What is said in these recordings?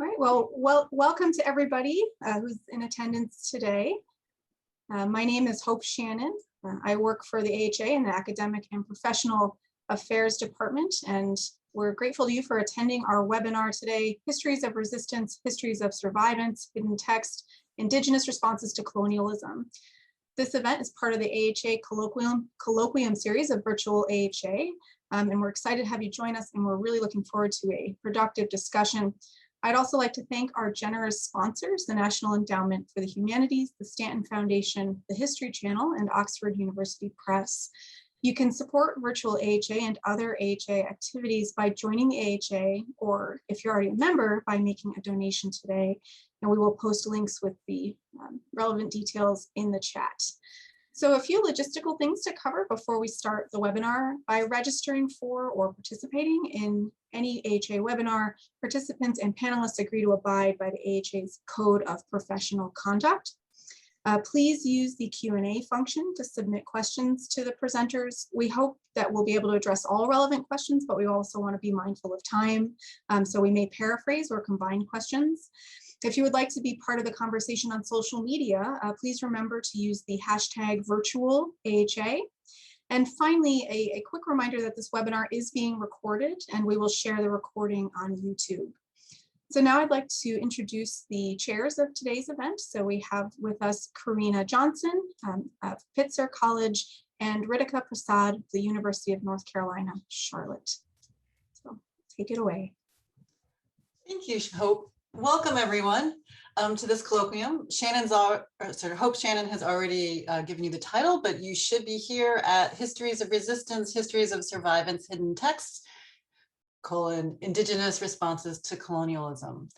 Right. Well, welcome to everybody who's in attendance today. My name is Hope Shannon. I work for the AHA in the Academic and Professional Affairs Department, and we're grateful to you for attending our webinar today, Histories of Resistance, Histories of Survivance, Hidden Text, Indigenous Responses to Colonialism. This event is part of the AHA Colloquium series of virtual AHA, and we're excited to have you join us, and we're really looking forward to a productive discussion. I'd also like to thank our generous sponsors, the National Endowment for the Humanities, the Stanton Foundation, the History Channel, and Oxford University Press. You can support virtual AHA and other AHA activities by joining the AHA, or if you're already a member, by making a donation today. And we will post links with the relevant details in the chat. So a few logistical things to cover before we start the webinar. By registering for or participating in any AHA webinar, participants and panelists agree to abide by the AHA's Code of Professional Conduct. Please use the Q&A function to submit questions to the presenters. We hope that we'll be able to address all relevant questions, but we also want to be mindful of time. So we may paraphrase or combine questions. If you would like to be part of the conversation on social media, please remember to use the hashtag #virtualAHA. And finally, a quick reminder that this webinar is being recorded, and we will share the recording on YouTube. So now I'd like to introduce the chairs of today's event. So we have with us Carina Johnson of Pitzer College and Ritika Prasad of the University of North Carolina, Charlotte. So take it away. Thank you, Hope. Welcome everyone to this colloquium. Hope Shannon has already given you the title, but you should be here at Histories of Resistance, Histories of Survivance, Hidden Texts, Indigenous Responses to Colonialism.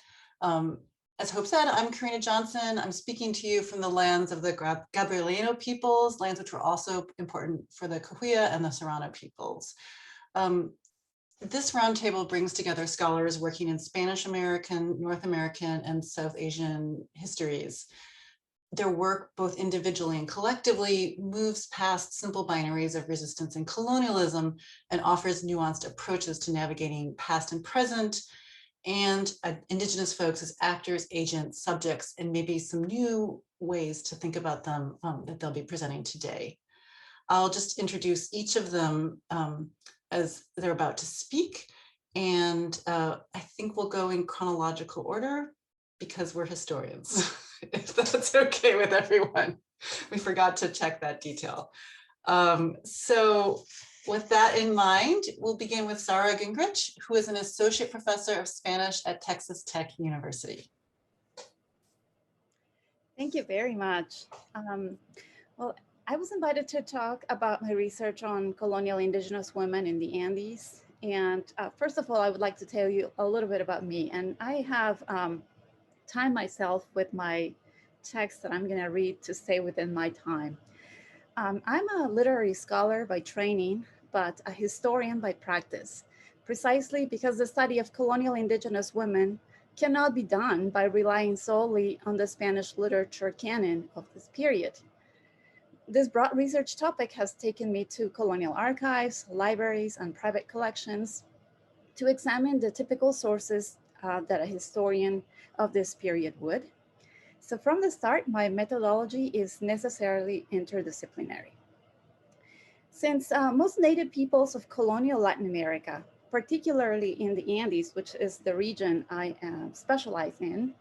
As Hope said, I'm Carina Johnson. I'm speaking to you from the lands of the Gabrielino peoples, lands which were also important for the Cahuilla and the Serrano peoples. This roundtable brings together scholars working in Spanish American, North American, and South Asian histories. Their work, both individually and collectively, moves past simple binaries of resistance and colonialism and offers nuanced approaches to navigating past and present, and Indigenous folks as actors, agents, subjects, and maybe some new ways to think about them that they'll be presenting today. I'll just introduce each of them as they're about to speak. And I think we'll go in chronological order because we're historians, if that's okay with everyone. We forgot to check that detail. So with that in mind, we'll begin with Sara Guengerich, who is an associate professor of Spanish at Texas Tech University. Thank you very much. Well, I was invited to talk about my research on colonial indigenous women in the Andes. And first of all, I would like to tell you a little bit about me. And I have timed myself with my text that I'm going to read to stay within my time. I'm a literary scholar by training, but a historian by practice, precisely because the study of colonial indigenous women cannot be done by relying solely on the Spanish literature canon of this period. This broad research topic has taken me to colonial archives, libraries, and private collections to examine the typical sources that a historian of this period would. So from the start, my methodology is necessarily interdisciplinary. Since most native peoples of colonial Latin America, particularly in the Andes, which is the region I specialize in,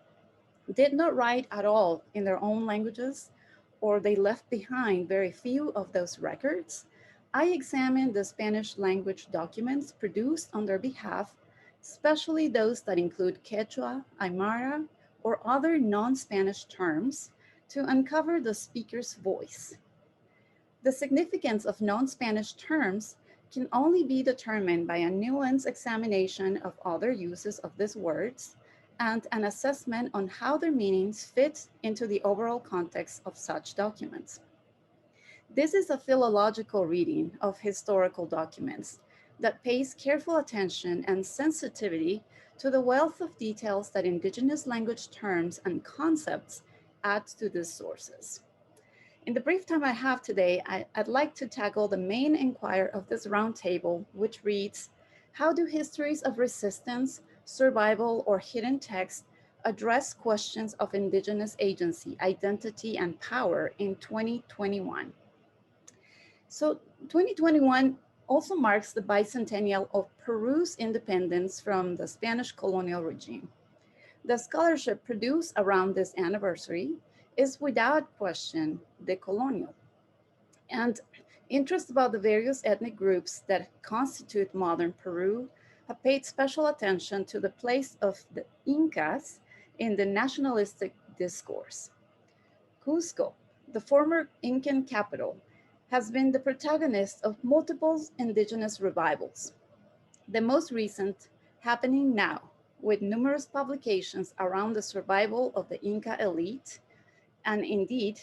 did not write at all in their own languages, or they left behind very few of those records, I examined the Spanish language documents produced on their behalf, especially those that include Quechua, Aymara, or other non-Spanish terms, to uncover the speaker's voice. The significance of non-Spanish terms can only be determined by a nuanced examination of other uses of these words and an assessment on how their meanings fit into the overall context of such documents. This is a philological reading of historical documents that pays careful attention and sensitivity to the wealth of details that indigenous language terms and concepts add to these sources. In the brief time I have today, I'd like to tackle the main inquiry of this roundtable, which reads, how do histories of resistance, survival, or hidden text address questions of Indigenous agency, identity, and power in 2021. So 2021 also marks the bicentennial of Peru's independence from the Spanish colonial regime. The scholarship produced around this anniversary is without question decolonial. And interest about the various ethnic groups that constitute modern Peru have paid special attention to the place of the Incas in the nationalistic discourse. Cusco, the former Incan capital, has been the protagonist of multiple indigenous revivals. The most recent happening now, with numerous publications around the survival of the Inca elite. And indeed,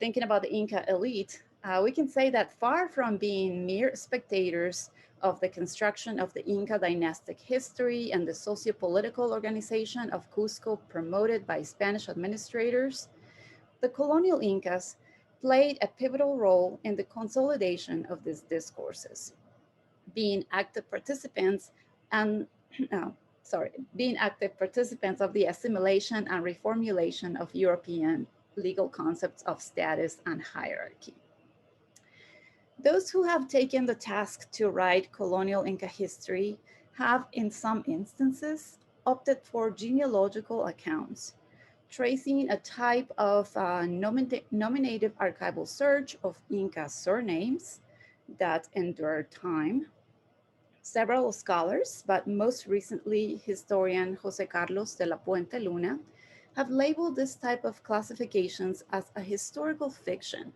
thinking about the Inca elite, we can say that far from being mere spectators of the construction of the Inca dynastic history and the socio-political organization of Cusco promoted by Spanish administrators, the colonial Incas played a pivotal role in the consolidation of these discourses, being active participants and being active participants of the assimilation and reformulation of European legal concepts of status and hierarchy. Those who have taken the task to write colonial Inca history have, in some instances, opted for genealogical accounts, tracing a type of nominative archival search of Inca surnames that endured time. Several scholars, but most recently historian Jose Carlos de la Puente Luna, have labeled this type of classifications as a historical fiction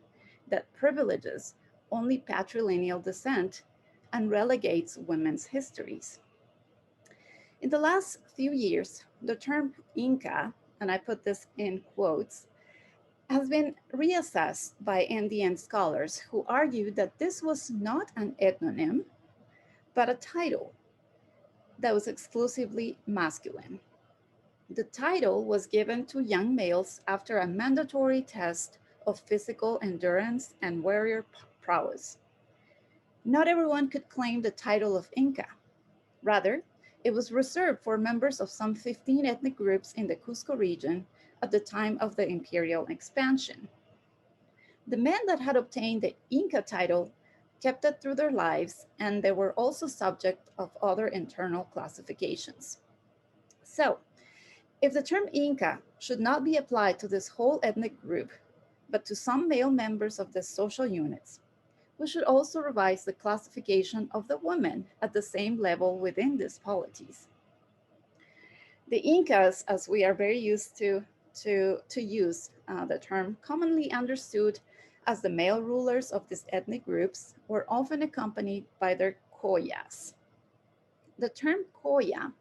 that privileges only patrilineal descent and relegates women's histories. In the last few years, the term Inca, and I put this in quotes, has been reassessed by Andean scholars who argue that this was not an ethnonym, but a title that was exclusively masculine. The title was given to young males after a mandatory test of physical endurance and warrior prowess. Not everyone could claim the title of Inca. Rather, it was reserved for members of some 15 ethnic groups in the Cusco region at the time of the imperial expansion. The men that had obtained the Inca title kept it through their lives, and they were also subject of other internal classifications. So, if the term Inca should not be applied to this whole ethnic group, but to some male members of the social units, we should also revise the classification of the women at the same level within these polities. The Incas, as we are very used to use the term, commonly understood as the male rulers of these ethnic groups, were often accompanied by their koyas. The term koya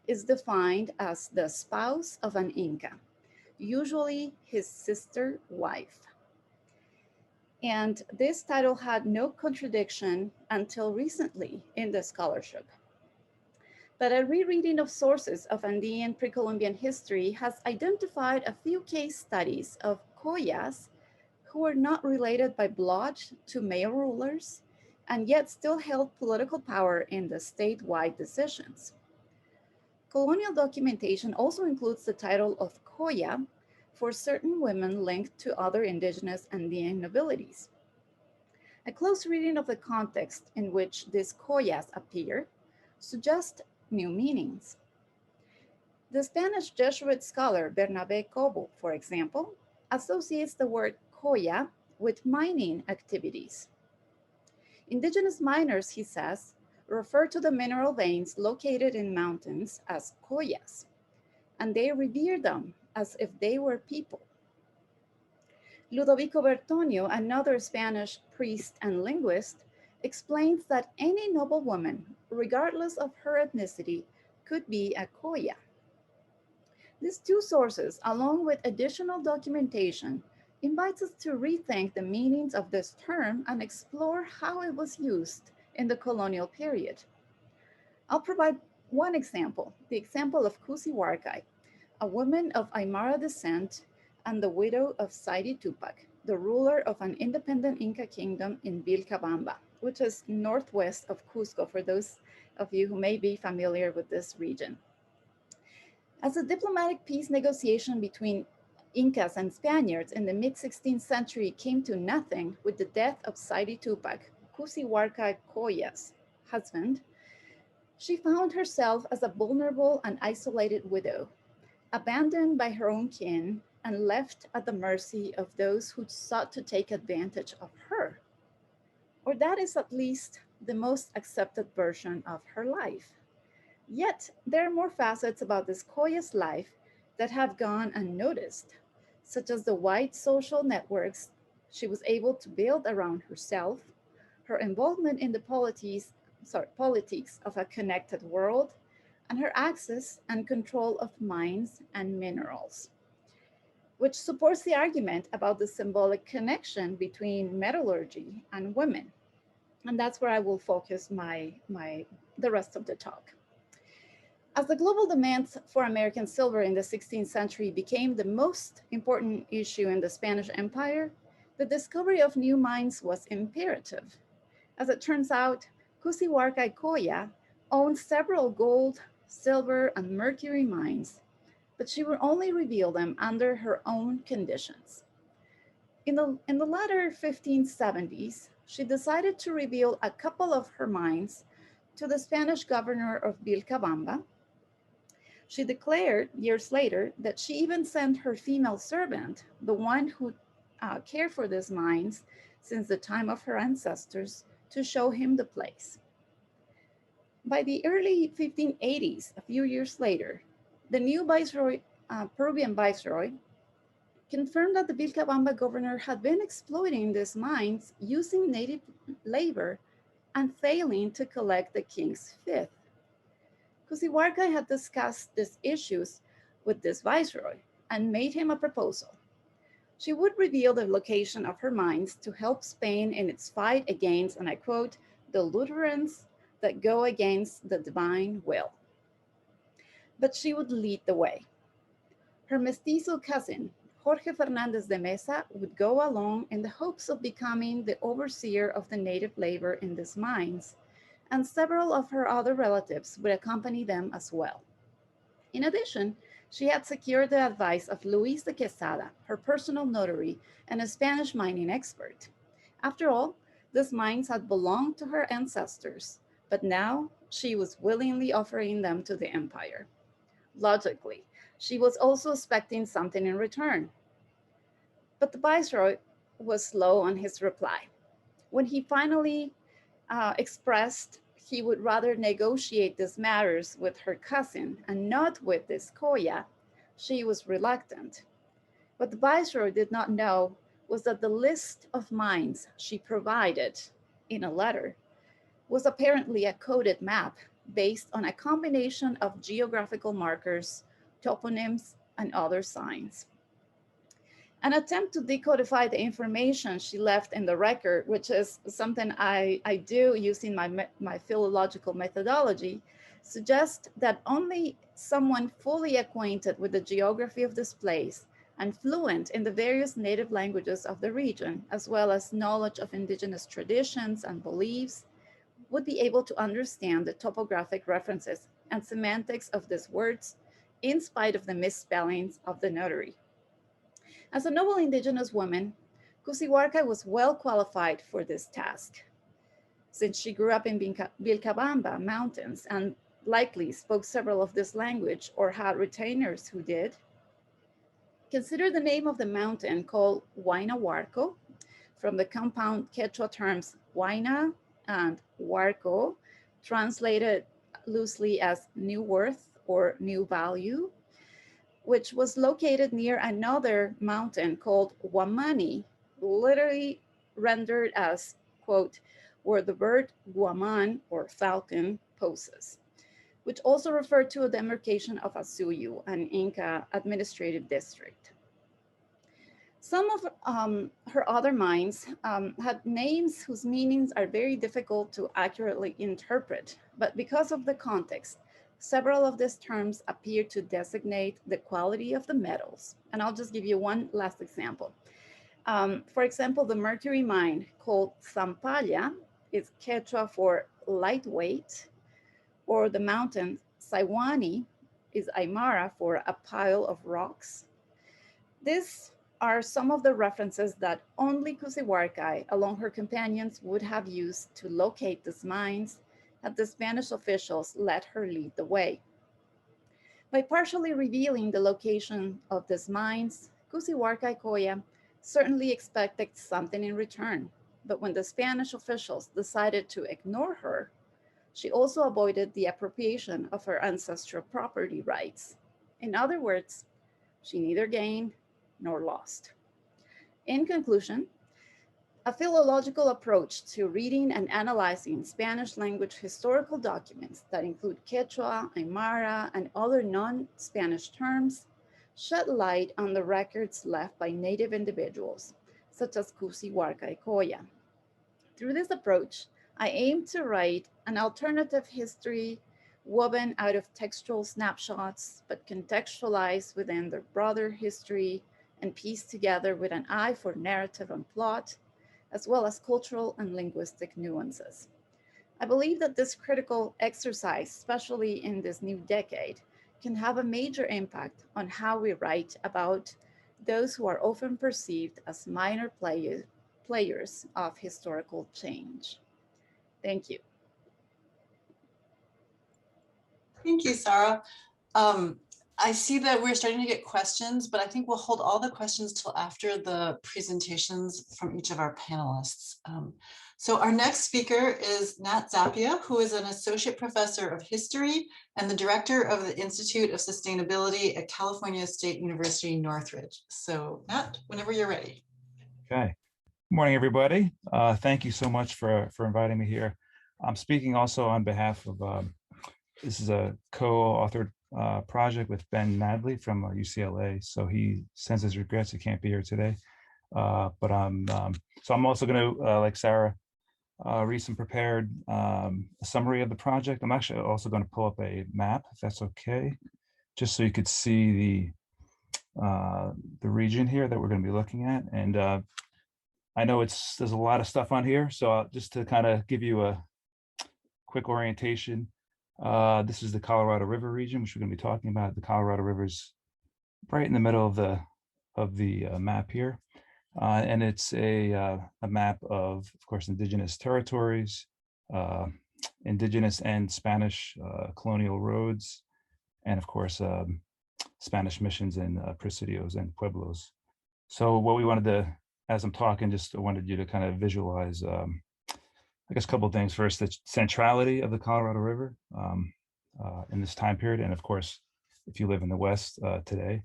is defined as the spouse of an Inca, usually his sister wife. And this title had no contradiction until recently in the scholarship. But a rereading of sources of Andean pre-Columbian history has identified a few case studies of koyas who were not related by blood to male rulers and yet still held political power in the statewide decisions. Colonial documentation also includes the title of koya for certain women linked to other indigenous Andean nobilities. A close reading of the context in which these koyas appear suggests new meanings. The Spanish Jesuit scholar Bernabé Cobo, for example, associates the word koya with mining activities. Indigenous miners, he says, refer to the mineral veins located in mountains as koyas, and they revere them as if they were people. Ludovico Bertonio, another Spanish priest and linguist, explains that any noble woman, regardless of her ethnicity, could be a koya. These two sources, along with additional documentation, invites us to rethink the meanings of this term and explore how it was used in the colonial period. I'll provide one example, the example of Cusi Huarcay, a woman of Aymara descent and the widow of Saidi Tupac, the ruler of an independent Inca kingdom in Vilcabamba, which is northwest of Cusco, for those of you who may be familiar with this region. As a diplomatic peace negotiation between Incas and Spaniards in the mid-16th century came to nothing with the death of Sairi Tupac, Cusihuarca Coya's husband, she found herself as a vulnerable and isolated widow, abandoned by her own kin and left at the mercy of those who sought to take advantage of her. Or that is at least the most accepted version of her life. Yet, there are more facets about this Koya's life that have gone unnoticed, such as the wide social networks she was able to build around herself, her involvement in the politics of a connected world, and her access and control of mines and minerals, which supports the argument about the symbolic connection between metallurgy and women. And that's where I will focus the rest of the talk. As the global demand for American silver in the 16th century became the most important issue in the Spanish Empire, the discovery of new mines was imperative. As it turns out, Cusihuarca Coya owned several gold, silver, and mercury mines, but she would only reveal them under her own conditions. In the latter 1570s, she decided to reveal a couple of her mines to the Spanish governor of Vilcabamba. She declared years later that she even sent her female servant, the one who cared for these mines since the time of her ancestors, to show him the place. By the early 1580s, a few years later, the new Peruvian viceroy, confirmed that the Vilcabamba governor had been exploiting these mines using native labor and failing to collect the king's fifth. Cusihuarca had discussed these issues with this viceroy and made him a proposal. She would reveal the location of her mines to help Spain in its fight against, and I quote, the Lutherans that go against the divine will. But she would lead the way. Her mestizo cousin, Jorge Fernandez de Mesa, would go along in the hopes of becoming the overseer of the native labor in these mines, and several of her other relatives would accompany them as well. In addition, she had secured the advice of Luis de Quesada, her personal notary and a Spanish mining expert. After all, these mines had belonged to her ancestors, but now she was willingly offering them to the empire. Logically, she was also expecting something in return. But the viceroy was slow on his reply. When he finally expressed he would rather negotiate these matters with her cousin and not with this Koya, she was reluctant. What the viceroy did not know was that the list of mines she provided in a letter was apparently a coded map based on a combination of geographical markers, toponyms, and other signs. An attempt to decodify the information she left in the record, which is something I do using my philological methodology, suggests that only someone fully acquainted with the geography of this place and fluent in the various native languages of the region, as well as knowledge of indigenous traditions and beliefs, would be able to understand the topographic references and semantics of these words, in spite of the misspellings of the notary. As a noble indigenous woman, Cusihuarca was well qualified for this task. Since she grew up in Vilcabamba Mountains and likely spoke several of this language or had retainers who did, consider the name of the mountain called Huaynahuarco, from the compound Quechua terms Huayna and Huarco, translated loosely as new worth or new value, which was located near another mountain called Huamani, literally rendered as, quote, where the bird guaman or falcon poses, which also referred to a demarcation of Asuyu, an Inca administrative district. Some of her other mines had names whose meanings are very difficult to accurately interpret, but because of the context, several of these terms appear to designate the quality of the metals. And I'll just give you one last example. For example, the mercury mine called Zampalla is Quechua for lightweight, or the mountain Saiwani is Aymara for a pile of rocks. These are some of the references that only Cusihuarcay, along her companions, would have used to locate these mines had the Spanish officials let her lead the way. By partially revealing the location of these mines, Cusihuarcay certainly expected something in return, but when the Spanish officials decided to ignore her, she also avoided the appropriation of her ancestral property rights. In other words, she neither gained nor lost. In conclusion, a philological approach to reading and analyzing Spanish language historical documents that include Quechua, Aymara, and other non-Spanish terms shed light on the records left by Native individuals, such as Cusihuarcay. Through this approach, I aim to write an alternative history woven out of textual snapshots, but contextualized within their broader history and pieced together with an eye for narrative and plot, as well as cultural and linguistic nuances. I believe that this critical exercise, especially in this new decade, can have a major impact on how we write about those who are often perceived as minor players of historical change. Thank you. Thank you, Sara. I see that we're starting to get questions, but I think we'll hold all the questions till after the presentations from each of our panelists. So our next speaker is Nat Zappia, who is an associate professor of history and the director of the Institute of Sustainability at California State University, Northridge. So Nat, whenever you're ready. Okay. Good morning, everybody. Thank you so much for inviting me here. I'm speaking also on behalf of, this is a co-authored project with Ben Nadley from UCLA. So he sends his regrets he can't be here today. But so I'm also going to, like Sara, read some prepared a summary of the project. I'm actually also going to pull up a map, if that's okay, just so you could see the region here that we're going to be looking at. And I know there's a lot of stuff on here, so just to kind of give you a quick orientation. This is the Colorado River region, which we're going to be talking about. The Colorado River is right in the middle of the map here, and it's a map of course, indigenous territories, indigenous and Spanish colonial roads, and of course, Spanish missions and presidios and pueblos. So what we wanted to, as I'm talking, just wanted you to kind of visualize, I guess, a couple of things. First, the centrality of the Colorado River in this time period. And of course, if you live in the West today,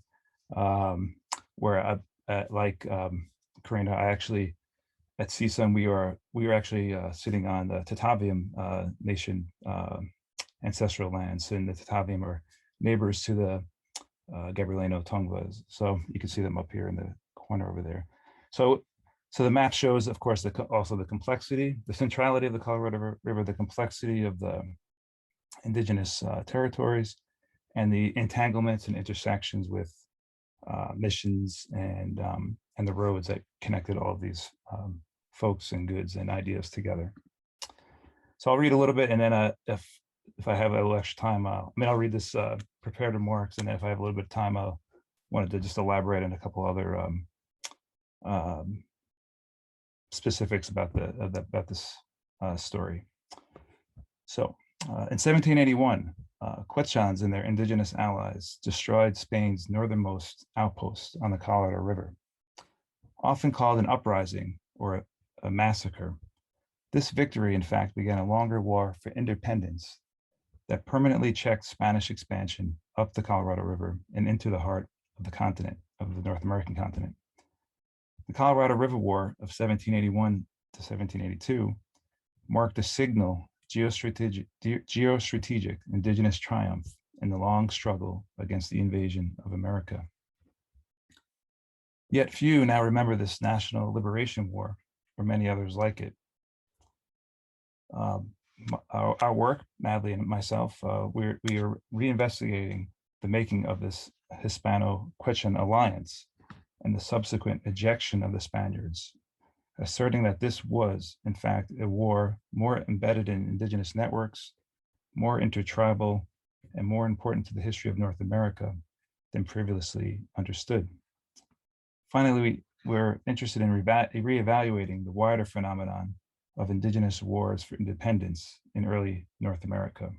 where like Carina, I actually, at CSUN, we were actually sitting on the Tataviam Nation ancestral lands, and the Tataviam are neighbors to the Gabrielino Tongvas. So you can see them up here in the corner over there. So the map shows, of course, also the complexity, the centrality of the Colorado River, the complexity of the indigenous territories, and the entanglements and intersections with missions and the roads that connected all of these folks and goods and ideas together. So I'll read a little bit, and then if I have a little extra time, I'll read this prepared remarks, and if I have a little bit of time, I wanted to just elaborate on a couple other specifics about this story. So in 1781, Quechans and their indigenous allies destroyed Spain's northernmost outpost on the Colorado River. Often called an uprising or a massacre, this victory, in fact, began a longer war for independence that permanently checked Spanish expansion up the Colorado River and into the heart of the continent, of the North American continent. The Colorado River War of 1781 to 1782 marked a signal geostrategic indigenous triumph in the long struggle against the invasion of America. Yet few now remember this national liberation war, or many others like it. Our work, Nadley and myself, we are reinvestigating the making of this Hispano-Quechan alliance and the subsequent ejection of the Spaniards, asserting that this was, in fact, a war more embedded in indigenous networks, more intertribal, and more important to the history of North America than previously understood. Finally, we're interested in reevaluating the wider phenomenon of indigenous wars for independence in early North America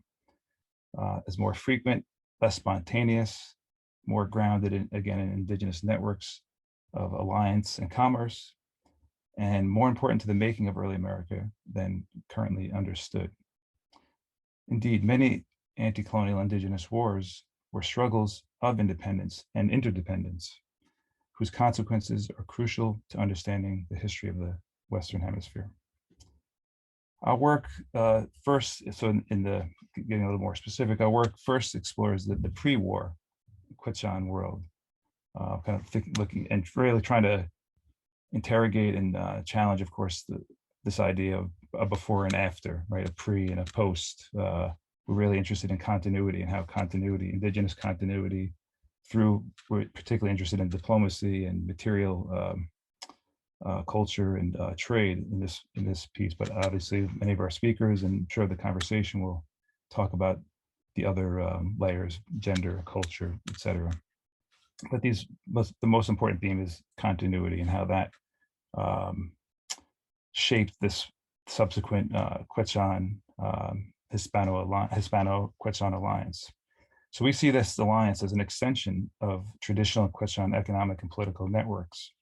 as more frequent, less spontaneous, more grounded in, again, in indigenous networks of alliance and commerce, and more important to the making of early America than currently understood. Indeed, many anti-colonial indigenous wars were struggles of independence and interdependence, whose consequences are crucial to understanding the history of the Western Hemisphere. Our work first, so in the getting a little more specific, our work first explores the pre-war Quechan world, kind of looking and really trying to interrogate and challenge, of course, this idea of a before and after, right? A pre and a post. We're really interested in continuity and how continuity, indigenous continuity, we're particularly interested in diplomacy and material culture and trade in this piece. But obviously, many of our speakers and I'm sure the conversation will talk about the other layers, gender, culture, etc. But the most important theme is continuity and how that shaped this subsequent Quechan Hispano-Quechan alliance. So we see this alliance as an extension of traditional Quechan economic and political networks.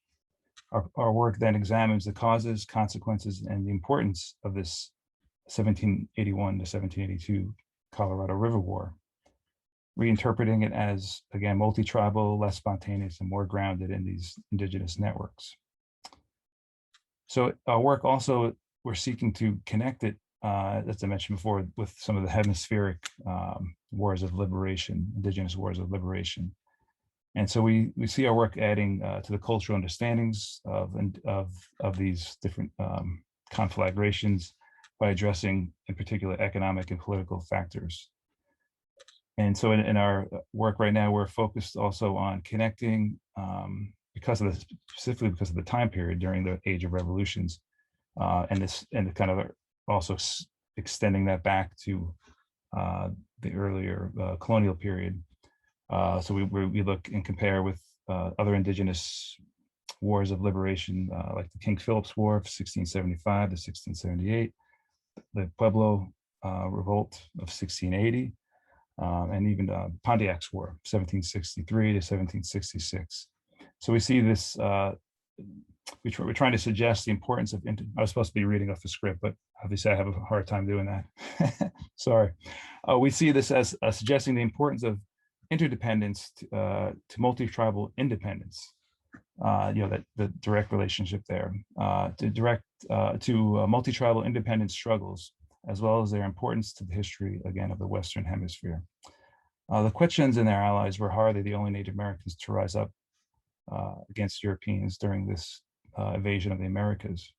Our work then examines the causes, consequences, and the importance of this 1781 to 1782 Colorado River War, reinterpreting it as, again, multi-tribal, less spontaneous, and more grounded in these indigenous networks. So our work also, we're seeking to connect it, as I mentioned before, with some of the hemispheric wars of liberation, indigenous wars of liberation. And so we see our work adding to the cultural understandings of these different conflagrations by addressing, in particular, economic and political factors. And so in our work right now, we're focused also on connecting, specifically because of the time period during the Age of Revolutions, and kind of also extending that back to the earlier colonial period. So we look and compare with other indigenous wars of liberation, like the King Philip's War of 1675 to 1678, the Pueblo Revolt of 1680, and even Pontiac's War, 1763 to 1766. So we see this, we're trying to suggest the importance of, I was supposed to be reading off the script, but obviously I have a hard time doing that. Sorry. We see this as suggesting the importance of interdependence to multi-tribal independence, that the direct relationship there, to multi-tribal independence struggles, as well as their importance to the history, again, of the Western Hemisphere. The Quechans and their allies were hardly the only Native Americans to rise up against Europeans during this invasion of the Americas.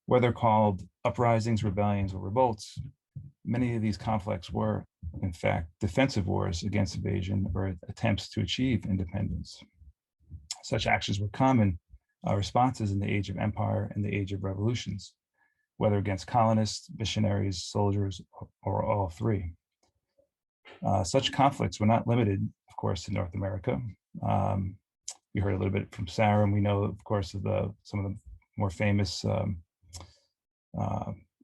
Whether called uprisings, rebellions, or revolts, many of these conflicts were, in fact, defensive wars against invasion or attempts to achieve independence. Such actions were common responses in the Age of Empire and the Age of Revolutions, whether against colonists, missionaries, soldiers, or all three. Such conflicts were not limited, of course, to North America. We heard a little bit from Sara, and we know, of course, of some of the more famous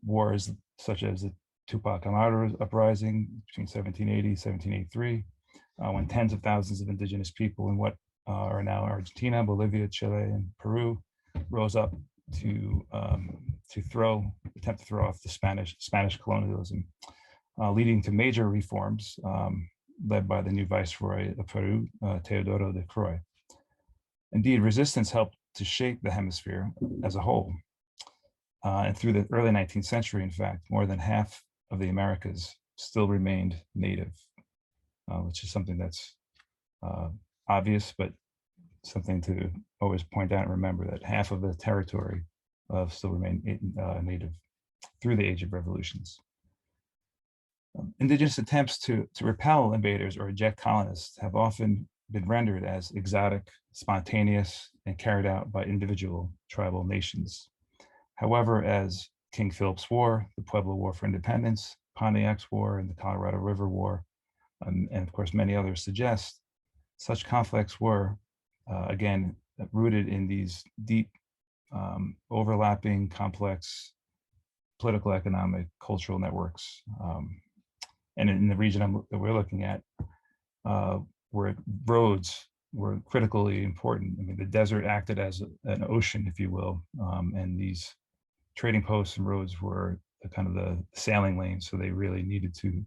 wars, such as the Tupac Amaru uprising between 1780 and 1783, when tens of thousands of indigenous people in what are now Argentina, Bolivia, Chile, and Peru rose up to attempt to throw off the Spanish colonialism, leading to major reforms led by the new Viceroy of Peru, Teodoro de Croix. Indeed, resistance helped to shape the hemisphere as a whole. And through the early 19th century, in fact, more than half of the Americas still remained native, which is something that's obvious, but something to always point out and remember, that half of the territory still remained native through the Age of Revolutions. Indigenous attempts to repel invaders or eject colonists have often been rendered as exotic, spontaneous, and carried out by individual tribal nations. However, as King Philip's War, the Pueblo War for Independence, Pontiac's War, and the Colorado River War and of course many others suggest, such conflicts were, again, rooted in these deep, overlapping, complex political, economic, cultural networks. And in the region that we're looking at, where roads were critically important. I mean, the desert acted as an ocean, if you will, and these trading posts and roads were kind of the sailing lanes, so they really needed to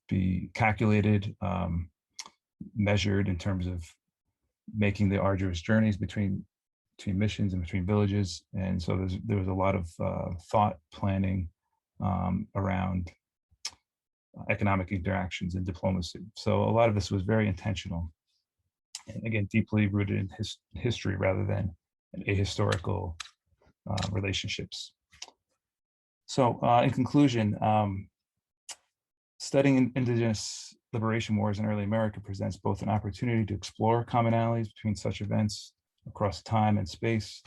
be calculated, measured in terms of making the arduous journeys between missions and between villages. And so there was a lot of thought planning around economic interactions and diplomacy. So a lot of this was very intentional, and again, deeply rooted in history rather than ahistorical relationships. So in conclusion, studying Indigenous liberation wars in early America presents both an opportunity to explore commonalities between such events across time and space,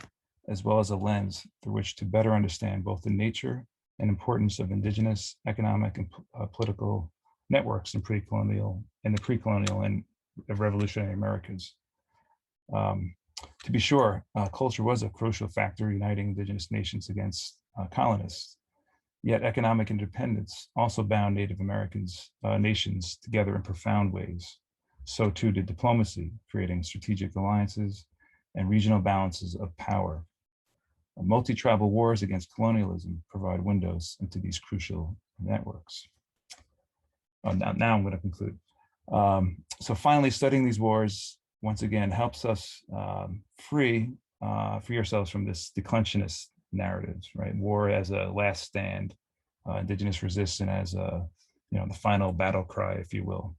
as well as a lens through which to better understand both the nature and importance of Indigenous economic and political networks in the pre-colonial and revolutionary Americas. To be sure, culture was a crucial factor uniting Indigenous nations against colonists. Yet economic independence also bound Native Americans, nations together in profound ways. So too did diplomacy, creating strategic alliances and regional balances of power. Multi-tribal wars against colonialism provide windows into these crucial networks. Now I'm going to conclude. So finally, studying these wars, once again, helps us free ourselves from this declensionist narratives, right? War as a last stand, Indigenous resistance as the final battle cry, if you will.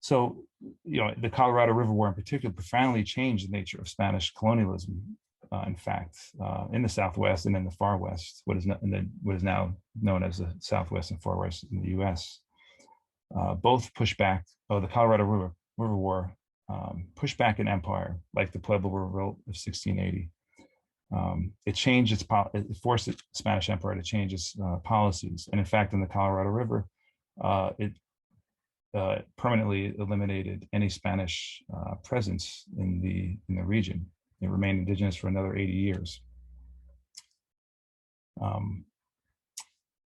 So, the Colorado River War in particular profoundly changed the nature of Spanish colonialism. In fact, in the Southwest and in the Far West, what is now known as the Southwest and Far West in the U.S. Both pushed back. The Colorado River War pushed back an empire like the Pueblo Revolt of 1680. It forced the Spanish Empire to change its policies, and in fact, in the Colorado River, it permanently eliminated any Spanish presence in the region. It remained indigenous for another 80 years.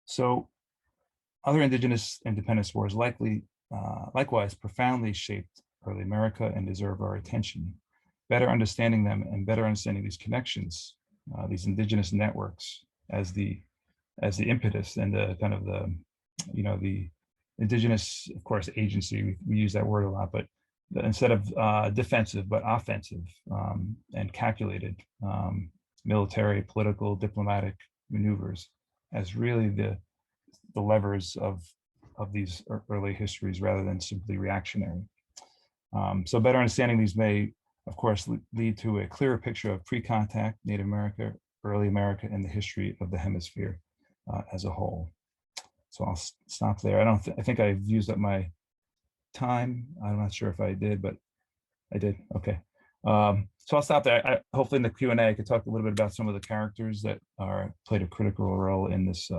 So other indigenous independence wars likewise profoundly shaped early America and deserve our attention. Better understanding them and better understanding these connections, these indigenous networks as the impetus and the kind of the indigenous, of course, agency, we use that word a lot, but instead of defensive, but offensive and calculated military, political, diplomatic maneuvers as really the levers of these early histories rather than simply reactionary. So better understanding these may, of course, lead to a clearer picture of pre-contact Native America, early America, and the history of the hemisphere as a whole. So I'll stop there. I think I've used up my time. I'm not sure if I did, but I did. Okay. So I'll stop there. Hopefully in the Q&A, I could talk a little bit about some of the characters that played a critical role in this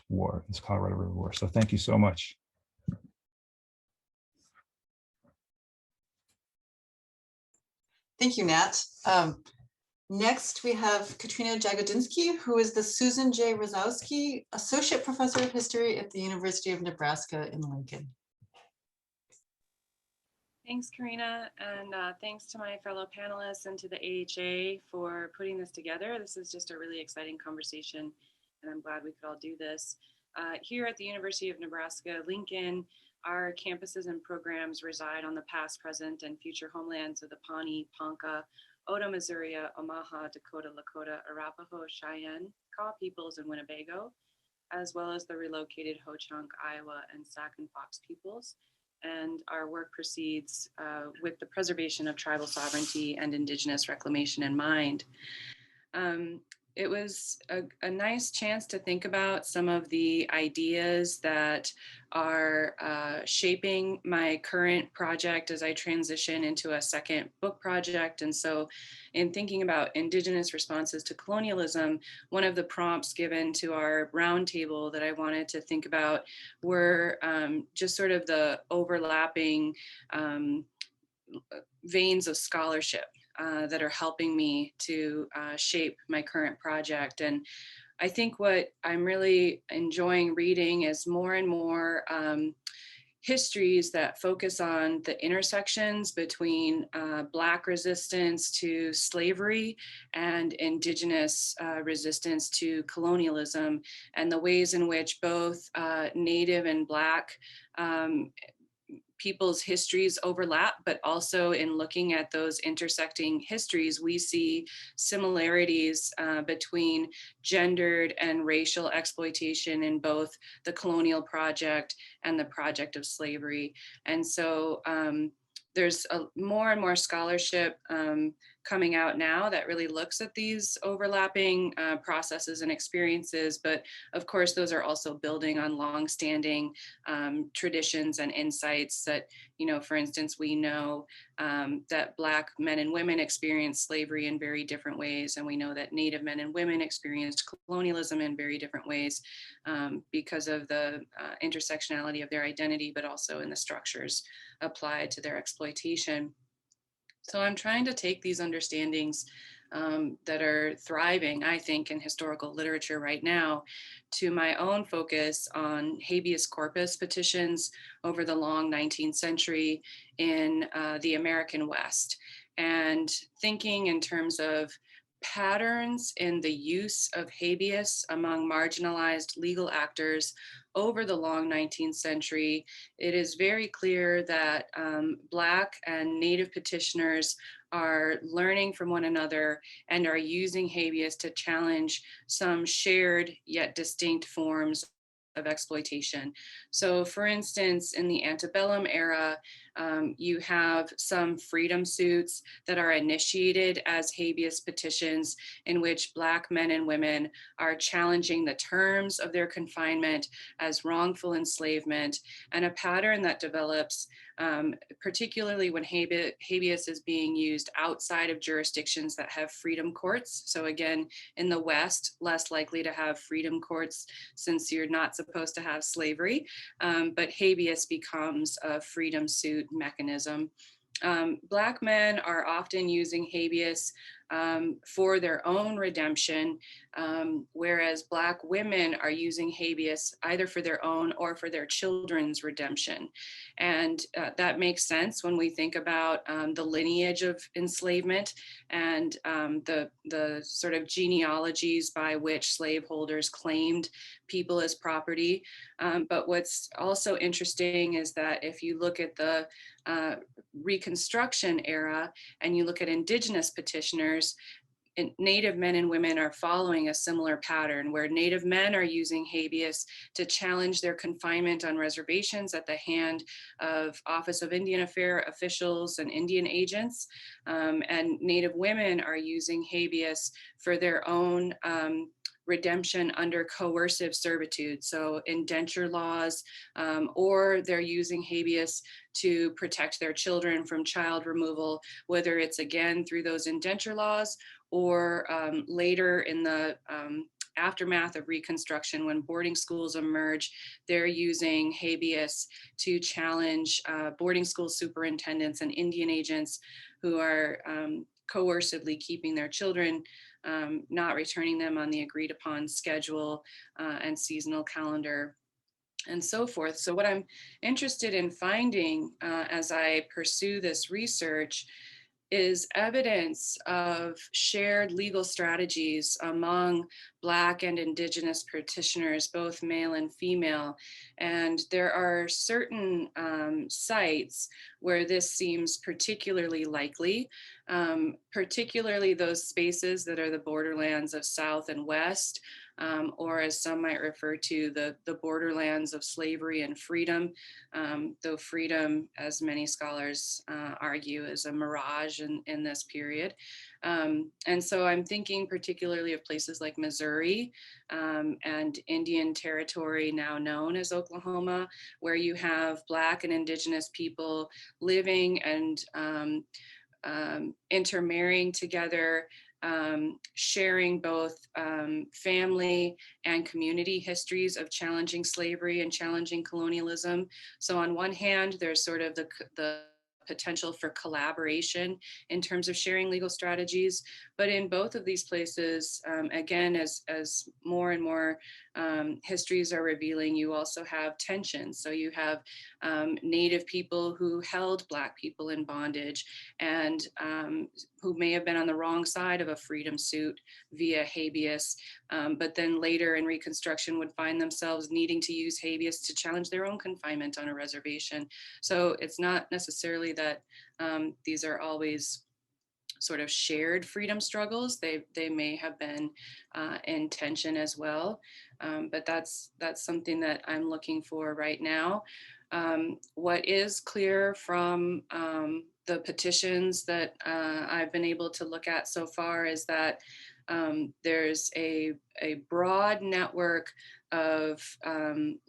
war, this Colorado River War. So thank you so much. Thank you, Nat. Next, we have Katrina Jagodinsky, who is the Susan J. Rosowski Associate Professor of History at the University of Nebraska in Lincoln. Thanks, Carina, and thanks to my fellow panelists and to the AHA for putting this together. This is just a really exciting conversation, and I'm glad we could all do this. Here at the University of Nebraska, Lincoln, our campuses and programs reside on the past, present, and future homelands of the Pawnee, Ponca, Oda, Missouri, Omaha, Dakota, Lakota, Arapaho, Cheyenne, Kaw peoples, and Winnebago, as well as the relocated Ho-Chunk, Iowa, and Sac and Fox peoples. And our work proceeds with the preservation of tribal sovereignty and indigenous reclamation in mind. it was a nice chance to think about some of the ideas that are shaping my current project as I transition into a second book project. And so in thinking about Indigenous responses to colonialism, one of the prompts given to our roundtable that I wanted to think about were just sort of the overlapping veins of scholarship that are helping me to shape my current project. And I think what I'm really enjoying reading is more and more histories that focus on the intersections between Black resistance to slavery and Indigenous resistance to colonialism, and the ways in which both Native and Black people's histories overlap, but also in looking at those intersecting histories, we see similarities between gendered and racial exploitation in both the colonial project and the project of slavery. And so there's more and more scholarship coming out now that really looks at these overlapping processes and experiences. But of course, those are also building on longstanding traditions and insights that, you know, for instance, we know that Black men and women experienced slavery in very different ways. And we know that Native men and women experienced colonialism in very different ways because of the intersectionality of their identity, but also in the structures applied to their exploitation. So I'm trying to take these understandings that are thriving, I think, in historical literature right now to my own focus on habeas corpus petitions over the long 19th century in the American West, and thinking in terms of patterns in the use of habeas among marginalized legal actors over the long 19th century. It is very clear that Black and Native petitioners are learning from one another and are using habeas to challenge some shared yet distinct forms of exploitation. So for instance, in the antebellum era, you have some freedom suits that are initiated as habeas petitions in which Black men and women are challenging the terms of their confinement as wrongful enslavement, and a pattern that develops particularly when habeas is being used outside of jurisdictions that have freedom courts. So again, in the West, less likely to have freedom courts since you're not supposed to have slavery, but habeas becomes a freedom suit mechanism. Black men are often using habeas for their own redemption, whereas Black women are using habeas either for their own or for their children's redemption. And that makes sense when we think about the lineage of enslavement and the sort of genealogies by which slaveholders claimed people as property. But what's also interesting is that if you look at the Reconstruction era and you look at Indigenous petitioners, Native men and women are following a similar pattern where Native men are using habeas to challenge their confinement on reservations at the hand of Office of Indian Affairs officials and Indian agents. And Native women are using habeas for their own redemption under coercive servitude, so indenture laws, or they're using habeas to protect their children from child removal, whether it's again through those indenture laws or later in the aftermath of Reconstruction when boarding schools emerge, they're using habeas to challenge boarding school superintendents and Indian agents who are coercively keeping their children, not returning them on the agreed upon schedule and seasonal calendar, and so forth. So what I'm interested in finding as I pursue this research is evidence of shared legal strategies among Black and Indigenous petitioners, both male and female. And there are certain sites where this seems particularly likely, particularly those spaces that are the borderlands of South and West, or as some might refer to, the borderlands of slavery and freedom, though freedom, as many scholars argue, is a mirage in this period. And so I'm thinking particularly of places like Missouri and Indian Territory, now known as Oklahoma, where you have Black and Indigenous people living and intermarrying together, sharing both family and community histories of challenging slavery and challenging colonialism. So on one hand, there's sort of the potential for collaboration in terms of sharing legal strategies. But in both of these places, again, as more and more histories are revealing, you also have tension. So you have Native people who held Black people in bondage and who may have been on the wrong side of a freedom suit via habeas, but then later in Reconstruction would find themselves needing to use habeas to challenge their own confinement on a reservation. So it's not necessarily that these are always sort of shared freedom struggles. They may have been in tension as well, but that's something that I'm looking for right now. What is clear from the petitions that I've been able to look at so far is that there's a broad network of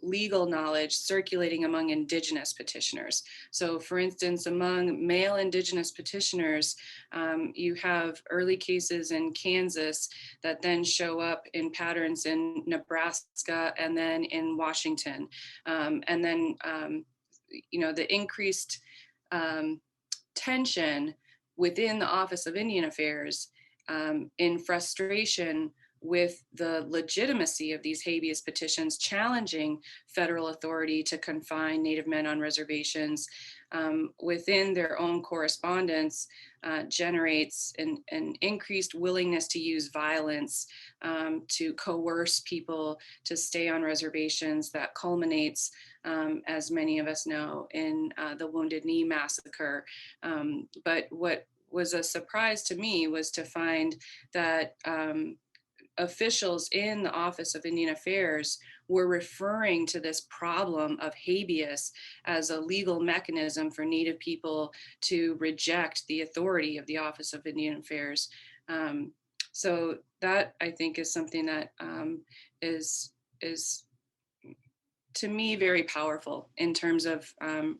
legal knowledge circulating among Indigenous petitioners. So for instance, among male Indigenous petitioners, you have early cases in Kansas that then show up in patterns in Nebraska and then in Washington. And then, you know, the increased tension within the Office of Indian Affairs in frustration with the legitimacy of these habeas petitions challenging federal authority to confine Native men on reservations within their own correspondence generates an increased willingness to use violence to coerce people to stay on reservations that culminates, as many of us know, in the Wounded Knee Massacre. But what was a surprise to me was to find that officials in the Office of Indian Affairs were referring to this problem of habeas as a legal mechanism for Native people to reject the authority of the Office of Indian Affairs. So that, I think, is something that is to me very powerful in terms of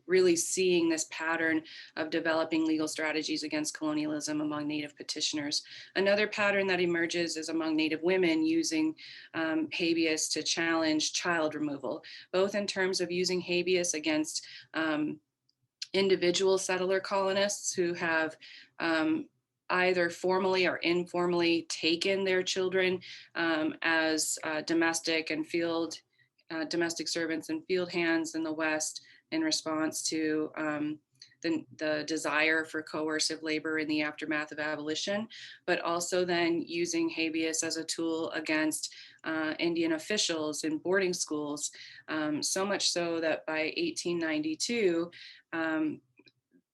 really seeing this pattern of developing legal strategies against colonialism among Native petitioners. Another pattern that emerges is among Native women using habeas to challenge child removal, both in terms of using habeas against individual settler colonists who have either formally or informally taken their children as domestic servants and field hands in the West in response to the desire for coercive labor in the aftermath of abolition, but also then using habeas as a tool against Indian officials in boarding schools, so much so that by 1892,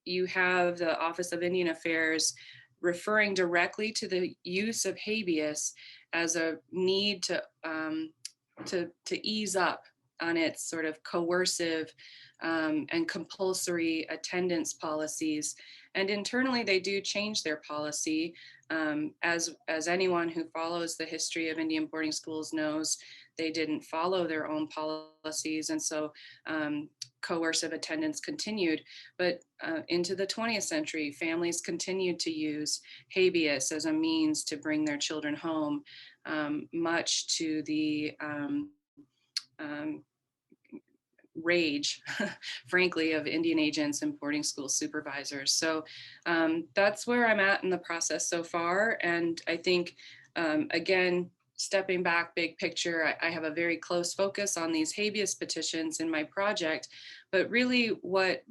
you have the Office of Indian Affairs referring directly to the use of habeas as a need to ease up on its sort of coercive and compulsory attendance policies. And internally, they do change their policy. As anyone who follows the history of Indian boarding schools knows, they didn't follow their own policies. And so coercive attendance continued. But into the 20th century, families continued to use habeas as a means to bring their children home, much to the rage, frankly, of Indian agents and boarding school supervisors. So that's where I'm at in the process so far. And I think, again, stepping back big picture, I have a very close focus on these habeas petitions in my project, but really what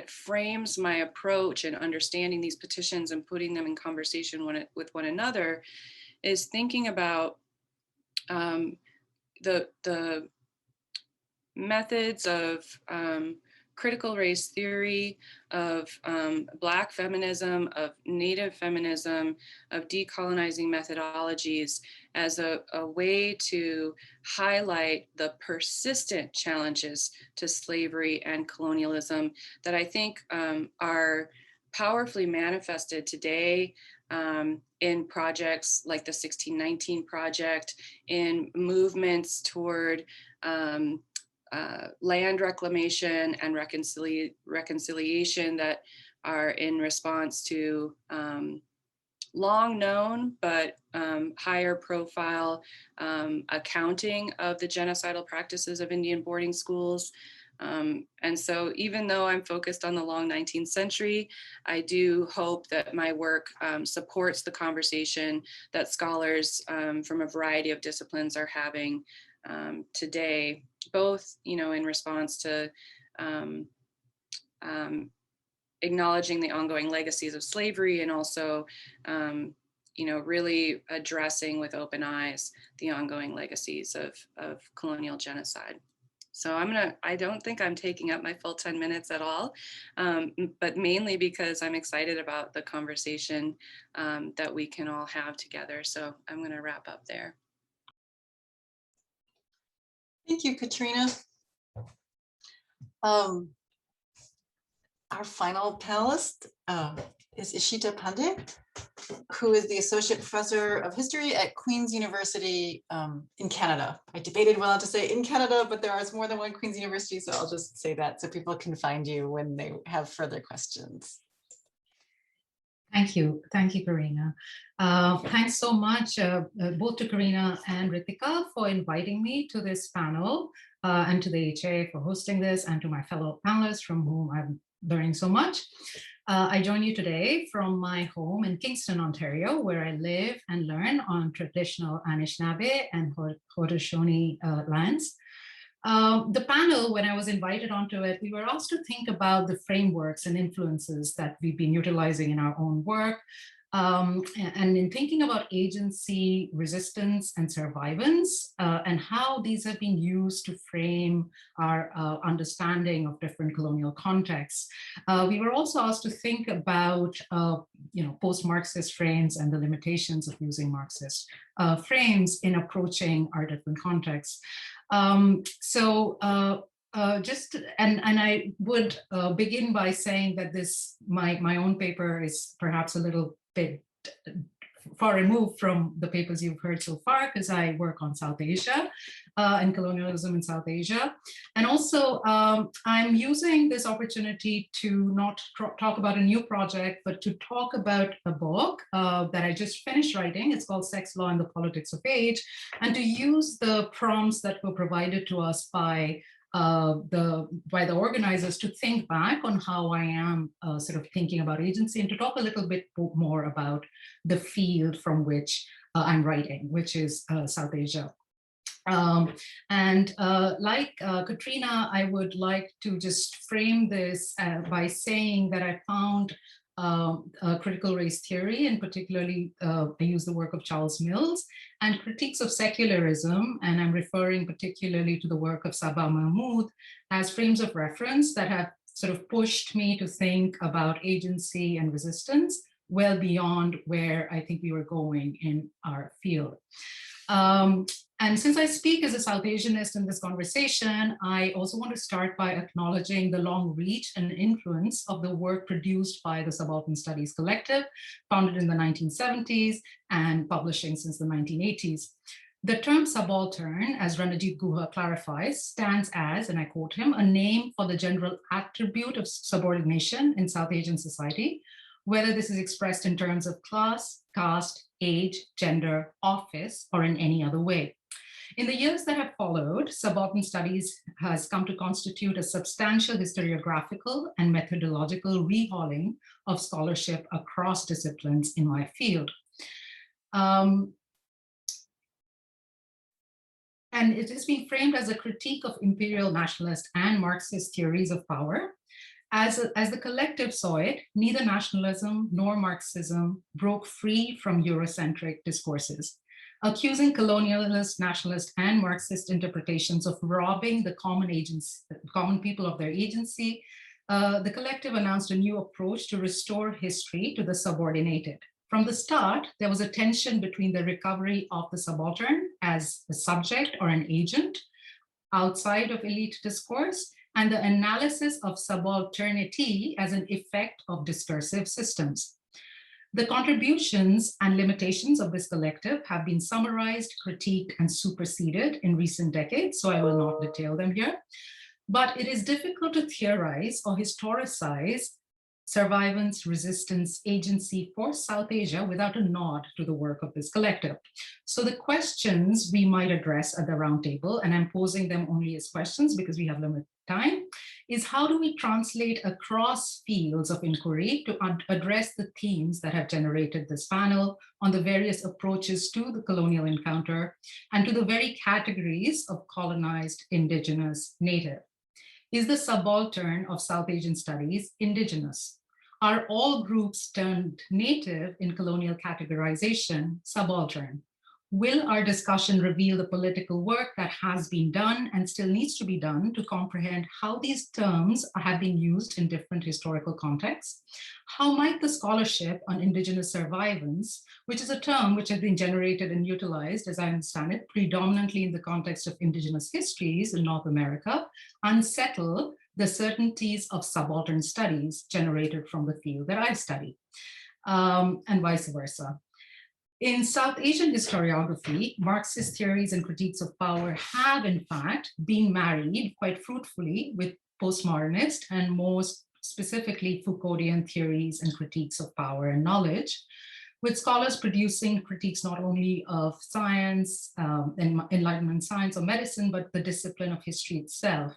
frames my approach in understanding these petitions and putting them in conversation with one another is thinking about the methods of critical race theory, of Black feminism, of Native feminism, of decolonizing methodologies as a way to highlight the persistent challenges to slavery and colonialism that I think are powerfully manifested today in projects like the 1619 Project, in movements toward land reclamation and reconciliation that are in response to long known but higher profile accounting of the genocidal practices of Indian boarding schools. And so even though I'm focused on the long 19th century, I do hope that my work supports the conversation that scholars from a variety of disciplines are having today, both, in response to acknowledging the ongoing legacies of slavery, and also, really addressing with open eyes the ongoing legacies of colonial genocide. So I don't think I'm taking up my full 10 minutes at all, but mainly because I'm excited about the conversation that we can all have together. So I'm gonna wrap up there. Thank you, Katrina. Our final panelist is Ishita Pande, who is the Associate Professor of History at Queen's University in Canada. I debated whether to say in Canada, but there is more than one Queen's University, so I'll just say that so people can find you when they have further questions. Thank you, Carina. Thanks so much, both to Carina and Ritika for inviting me to this panel, and to the HA for hosting this, and to my fellow panelists from whom I'm learning so much. I join you today from my home in Kingston, Ontario, where I live and learn on traditional Anishinaabe and Haudenosaunee lands. The panel, when I was invited onto it, we were asked to think about the frameworks and influences that we've been utilizing in our own work. And in thinking about agency, resistance, and survivance, and how these have been used to frame our understanding of different colonial contexts. We were also asked to think about post-Marxist frames and the limitations of using Marxist frames in approaching our different contexts. I would begin by saying that my own paper is perhaps a little bit far removed from the papers you've heard so far, because I work on South Asia and colonialism in South Asia. And also I'm using this opportunity to not talk about a new project, but to talk about a book that I just finished writing. It's called Sex, Law, and the Politics of Age, and to use the prompts that were provided to us by the organizers to think back on how I am sort of thinking about agency, and to talk a little bit more about the field from which I'm writing, which is South Asia. Like Katrina, I would like to just frame this by saying that I found critical race theory, and particularly I use the work of Charles Mills, and critiques of secularism, and I'm referring particularly to the work of Sabah Mahmood, as frames of reference that have sort of pushed me to think about agency and resistance well beyond where I think we were going in our field. And since I speak as a South Asianist in this conversation, I also want to start by acknowledging the long reach and influence of the work produced by the Subaltern Studies Collective, founded in the 1970s and publishing since the 1980s. The term subaltern, as Ranajit Guha clarifies, stands as, and I quote him, a name for the general attribute of subordination in South Asian society, whether this is expressed in terms of class, caste, age, gender, office, or in any other way. In the years that have followed, subaltern studies has come to constitute a substantial historiographical and methodological rehauling of scholarship across disciplines in my field. And it is being framed as a critique of imperial nationalist and Marxist theories of power. As the collective saw it, neither nationalism nor Marxism broke free from Eurocentric discourses, accusing colonialist, nationalist, and Marxist interpretations of robbing the common people of their agency. The collective announced a new approach to restore history to the subordinated. From the start, there was a tension between the recovery of the subaltern as a subject or an agent outside of elite discourse, and the analysis of subalternity as an effect of discursive systems. The contributions and limitations of this collective have been summarized, critiqued, and superseded in recent decades, so I will not detail them here. But it is difficult to theorize or historicize survivance, resistance, agency for South Asia without a nod to the work of this collective. So the questions we might address at the roundtable, and I'm posing them only as questions because we have limited time, is how do we translate across fields of inquiry to address the themes that have generated this panel on the various approaches to the colonial encounter and to the very categories of colonized, indigenous, native. Is the subaltern of South Asian studies indigenous? Are all groups turned native in colonial categorization subaltern? Will our discussion reveal the political work that has been done and still needs to be done to comprehend how these terms have been used in different historical contexts? How might the scholarship on Indigenous survivance, which is a term which has been generated and utilized, as I understand it, predominantly in the context of Indigenous histories in North America, unsettle the certainties of subaltern studies generated from the field that I study, and vice versa? In South Asian historiography, Marxist theories and critiques of power have, in fact, been married quite fruitfully with postmodernist and most specifically Foucauldian theories and critiques of power and knowledge, with scholars producing critiques not only of science, Enlightenment science or medicine, but the discipline of history itself.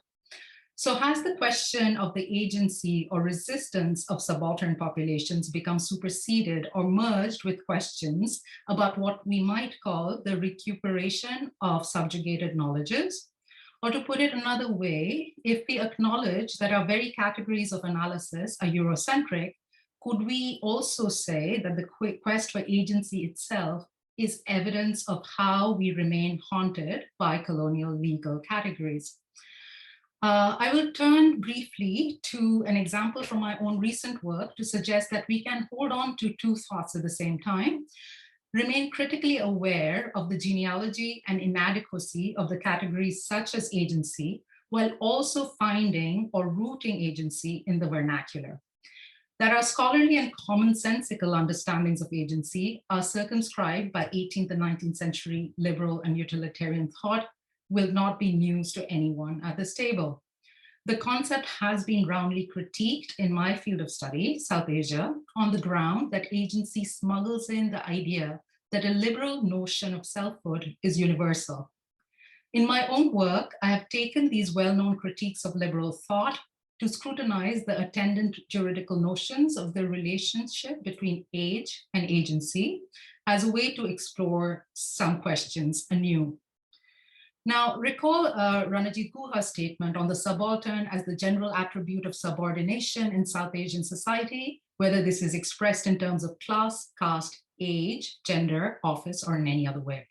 So has the question of the agency or resistance of subaltern populations become superseded or merged with questions about what we might call the recuperation of subjugated knowledges? Or to put it another way, if we acknowledge that our very categories of analysis are Eurocentric, could we also say that the quest for agency itself is evidence of how we remain haunted by colonial legal categories? I will turn briefly to an example from my own recent work to suggest that we can hold on to two thoughts at the same time, remain critically aware of the genealogy and inadequacy of the categories such as agency, while also finding or rooting agency in the vernacular. That our scholarly and commonsensical understandings of agency are circumscribed by 18th and 19th century liberal and utilitarian thought will not be news to anyone at this table. The concept has been roundly critiqued in my field of study, South Asia, on the ground that agency smuggles in the idea that a liberal notion of selfhood is universal. In my own work, I have taken these well-known critiques of liberal thought to scrutinize the attendant juridical notions of the relationship between age and agency as a way to explore some questions anew. Now, recall Ranajit Guha's statement on the subaltern as the general attribute of subordination in South Asian society, whether this is expressed in terms of class, caste, age, gender, office, or in any other way.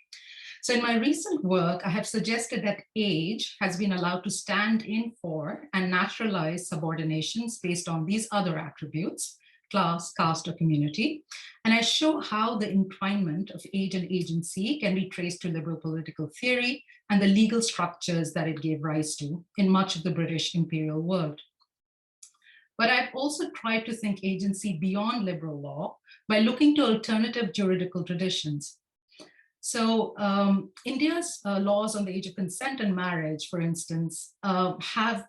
So in my recent work, I have suggested that age has been allowed to stand in for and naturalize subordinations based on these other attributes, class, caste, or community. And I show how the entwinement of age and agency can be traced to liberal political theory and the legal structures that it gave rise to in much of the British imperial world. But I've also tried to think agency beyond liberal law by looking to alternative juridical traditions. So India's laws on the age of consent and marriage, for instance, have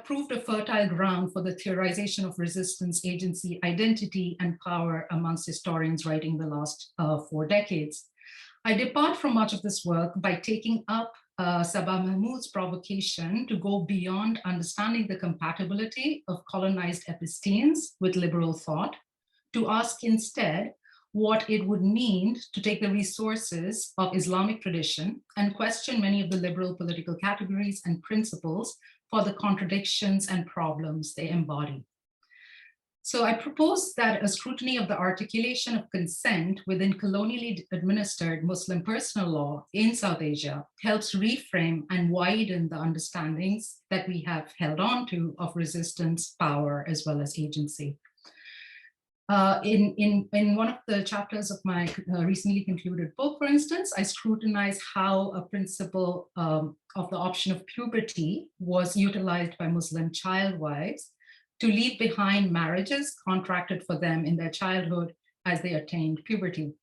proved a fertile ground for the theorization of resistance, agency, identity, and power amongst historians writing the last 4 decades. I depart from much of this work by taking up Sabah Mahmood's provocation to go beyond understanding the compatibility of colonized epistemes with liberal thought, to ask instead what it would mean to take the resources of Islamic tradition and question many of the liberal political categories and principles for the contradictions and problems they embody. So I propose that a scrutiny of the articulation of consent within colonially administered Muslim personal law in South Asia helps reframe and widen the understandings that we have held on to of resistance, power, as well as agency. In one of the chapters of my recently concluded book, for instance, I scrutinize how a principle of the option of puberty was utilized by Muslim child wives to leave behind marriages contracted for them in their childhood as they attained puberty.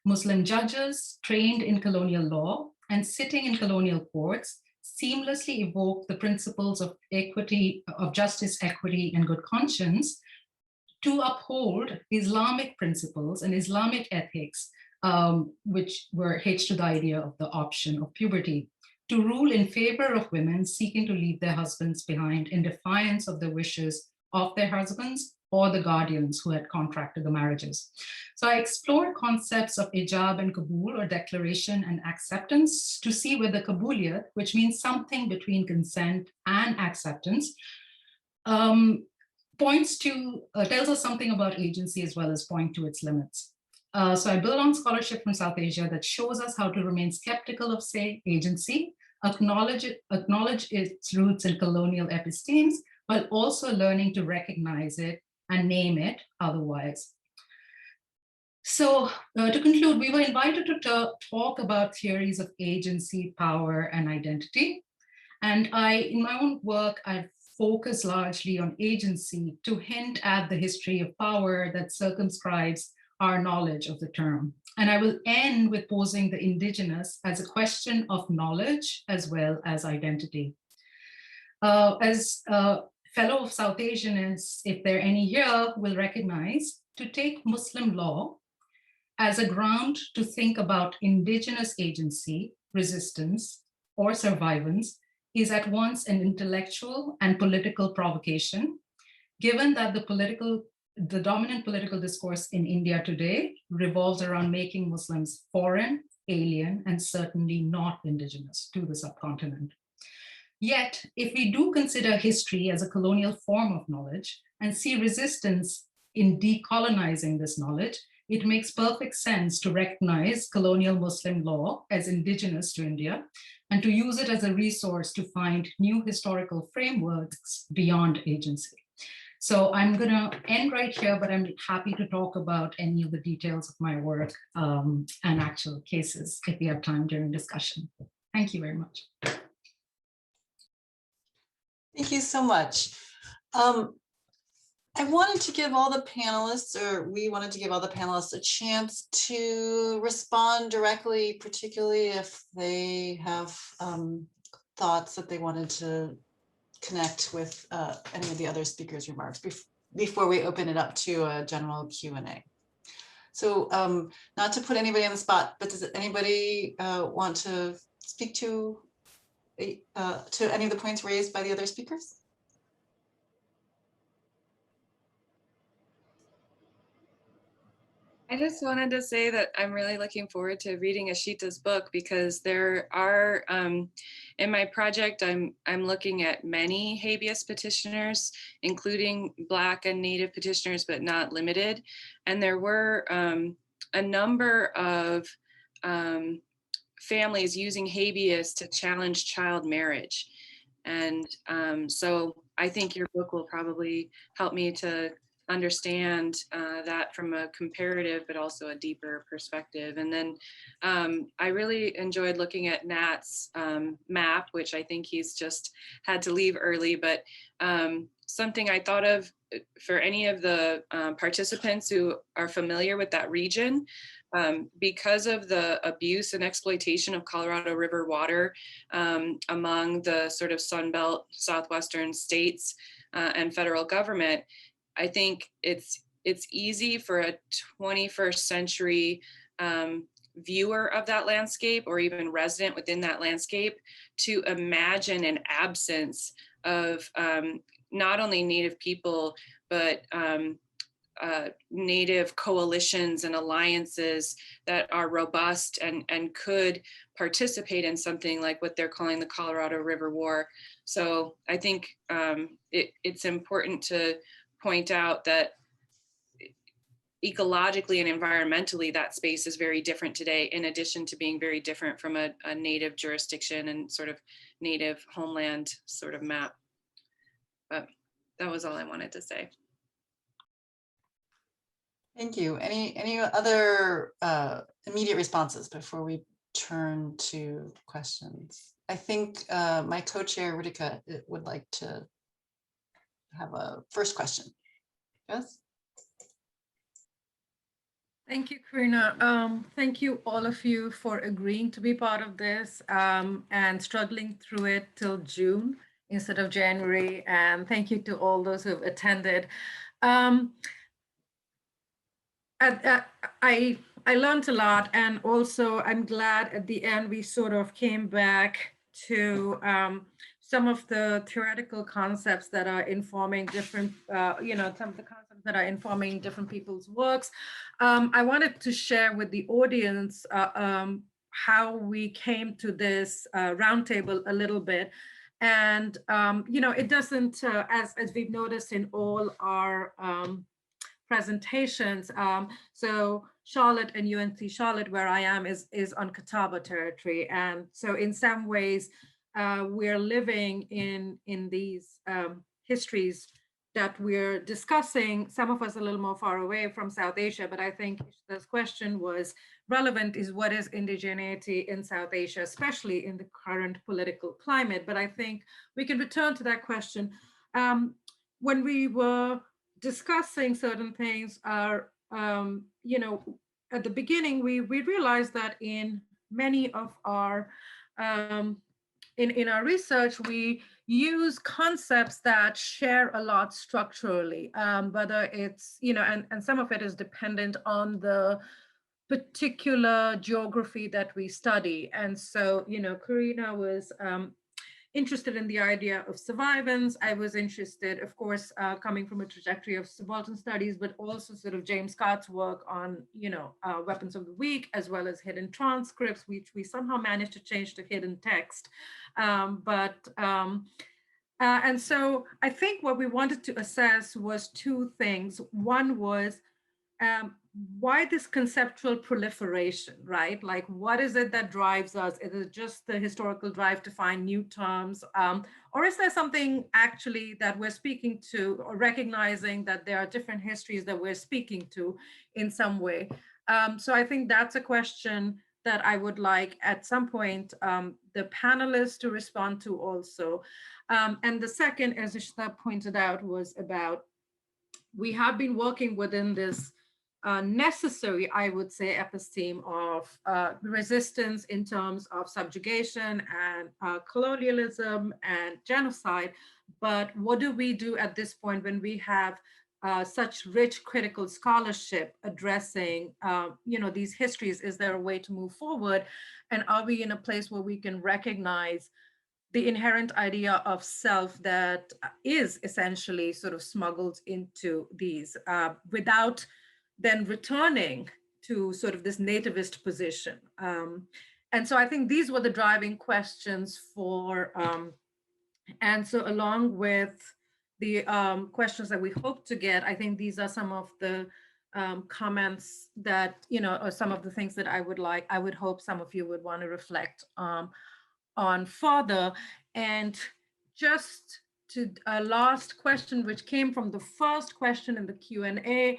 Muslim judges trained in colonial law and sitting in colonial courts seamlessly evoke the principles of equity, of justice, equity, and good conscience to uphold Islamic principles and Islamic ethics, which were hitched to the idea of the option of puberty, to rule in favor of women seeking to leave their husbands behind in defiance of the wishes of their husbands or the guardians who had contracted the marriages. So I explored concepts of ijab and qabul, or declaration and acceptance, to see whether qabuliyat, which means something between consent and acceptance, tells us something about agency as well as point to its limits. So I build on scholarship from South Asia that shows us how to remain skeptical of, say, agency, acknowledge its roots in colonial epistemes, while also learning to recognize it and name it otherwise. So to conclude, we were invited to talk about theories of agency, power, and identity. And in my own work, I've focused largely on agency to hint at the history of power that circumscribes our knowledge of the term. And I will end with posing the indigenous as a question of knowledge as well as identity. As a fellow of South Asianists, if there are any here, will recognize to take Muslim law as a ground to think about indigenous agency, resistance, or survivance is at once an intellectual and political provocation, given that the dominant political discourse in India today revolves around making Muslims foreign, alien, and certainly not indigenous to the subcontinent. Yet, if we do consider history as a colonial form of knowledge and see resistance in decolonizing this knowledge, it makes perfect sense to recognize colonial Muslim law as indigenous to India and to use it as a resource to find new historical frameworks beyond agency. So I'm going to end right here, but I'm happy to talk about any of the details of my work and actual cases if we have time during discussion. Thank you very much. Thank you so much. I wanted to give all the panelists, or we wanted to give all the panelists a chance to respond directly, particularly if they have thoughts that they wanted to connect with any of the other speakers' remarks before we open it up to a general Q&A. So not to put anybody on the spot, but does anybody want to speak to any of the points raised by the other speakers? I just wanted to say that I'm really looking forward to reading Ishita's book, because there are, in my project, I'm looking at many habeas petitioners, including Black and Native petitioners, but not limited. And there were a number of families using habeas to challenge child marriage. And so I think your book will probably help me to understand that from a comparative but also a deeper perspective. And then I really enjoyed looking at Nat's map, which I think he's just had to leave early, but something I thought of for any of the participants who are familiar with that region, because of the abuse and exploitation of Colorado River water among the sort of Sunbelt Southwestern states and federal government, I think it's easy for a 21st century viewer of that landscape, or even resident within that landscape, to imagine an absence of not only Native people, but Native coalitions and alliances that are robust and could participate in something like what they're calling the Colorado River War. So I think it's important to point out that ecologically and environmentally, that space is very different today, in addition to being very different from a Native jurisdiction and sort of Native homeland sort of map. But that was all I wanted to say. Thank you. Any other immediate responses before we turn to questions? I think my co-chair Ritika would like to have a first question. Yes. Thank you, Carina. Thank you, all of you, for agreeing to be part of this and struggling through it till June instead of January. And thank you to all those who have attended. I learned a lot, and also I'm glad at the end we sort of came back to some of the theoretical concepts that are informing different, some of the concepts that are informing different people's works. I wanted to share with the audience how we came to this roundtable a little bit. And, it doesn't, as we've noticed in all our presentations. So Charlotte and UNC Charlotte, where I am, is on Catawba territory. And so in some ways, we're living in these histories that we're discussing, some of us a little more far away from South Asia, but I think this question was relevant, is what is indigeneity in South Asia, especially in the current political climate. But I think we can return to that question. When we were discussing certain things are, at the beginning, we realized that in many of our, in our research, we use concepts that share a lot structurally, whether it's, and some of it is dependent on the particular geography that we study. And so, Carina was interested in the idea of survivance. I was interested, of course, coming from a trajectory of subaltern studies, but also sort of James Scott's work on, weapons of the weak, as well as hidden transcripts, which we somehow managed to change to hidden text. And so I think what we wanted to assess was two things. One was why this conceptual proliferation, right? Like, what is it that drives us? Is it just the historical drive to find new terms? Or is there something actually that we're speaking to, or recognizing that there are different histories that we're speaking to in some way? So I think that's a question that I would like at some point the panelists to respond to also. And the second, as Ishita pointed out, was about, we have been working within this necessary, I would say, episteme of resistance in terms of subjugation and colonialism and genocide. But what do we do at this point when we have such rich critical scholarship addressing, these histories? Is there a way to move forward? And are we in a place where we can recognize the inherent idea of self that is essentially sort of smuggled into these without then returning to sort of this nativist position? And so I think these were the driving questions for, and so along with the questions that we hope to get, I think these are some of the comments that, or some of the things that I would hope some of you would want to reflect on further. And just to a last question, which came from the first question in the Q&A,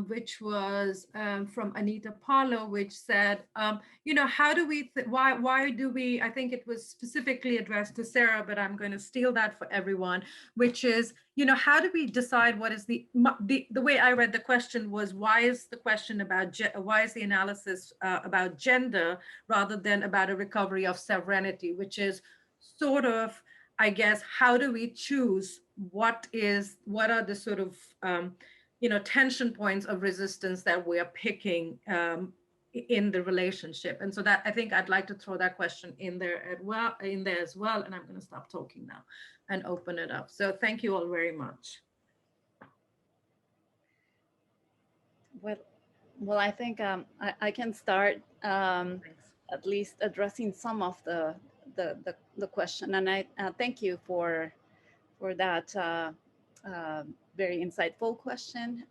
which was from Anita Paulo, which said, how do we, why do we, I think it was specifically addressed to Sara, but I'm going to steal that for everyone, which is, how do we decide what is the way I read the question was, why is the question about, why is the analysis about gender rather than about a recovery of sovereignty, which is sort of, I guess, how do we choose what are the sort of, tension points of resistance that we're picking in the relationship? And so that, I think I'd like to throw that question in there as well. And I'm going to stop talking now and open it up. So thank you all very much. Well, I think I can start at least addressing some of the question. And I thank you for that very insightful question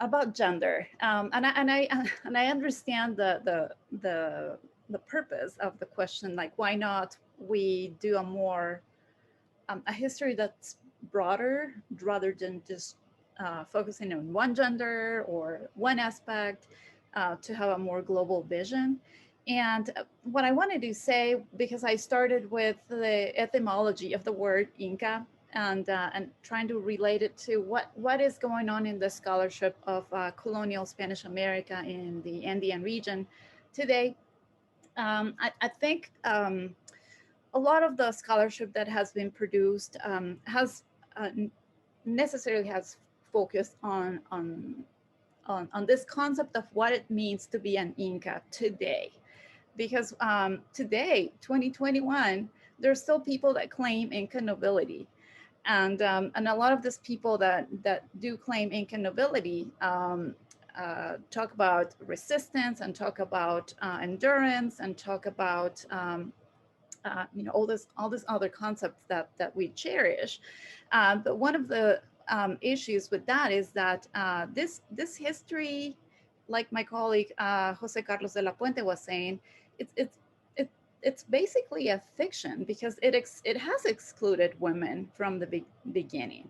about gender, and I understand the purpose of the question. Like, why not we do a history that's broader rather than just focusing on one gender or one aspect to have a more global vision. And what I wanted to say, because I started with the etymology of the word Inca and trying to relate it to what is going on in the scholarship of colonial Spanish America in the Andean region today. I think a lot of the scholarship that has been produced has necessarily has focused on this concept of what it means to be an Inca today. Because today, 2021, there's still people that claim Inca nobility. And a lot of these people that do claim Inca nobility talk about resistance and talk about endurance and talk about all these other concepts that we cherish. But one of the issues with that is that this history, like my colleague Jose Carlos de la Puente was saying, it's basically a fiction because it has excluded women from the beginning.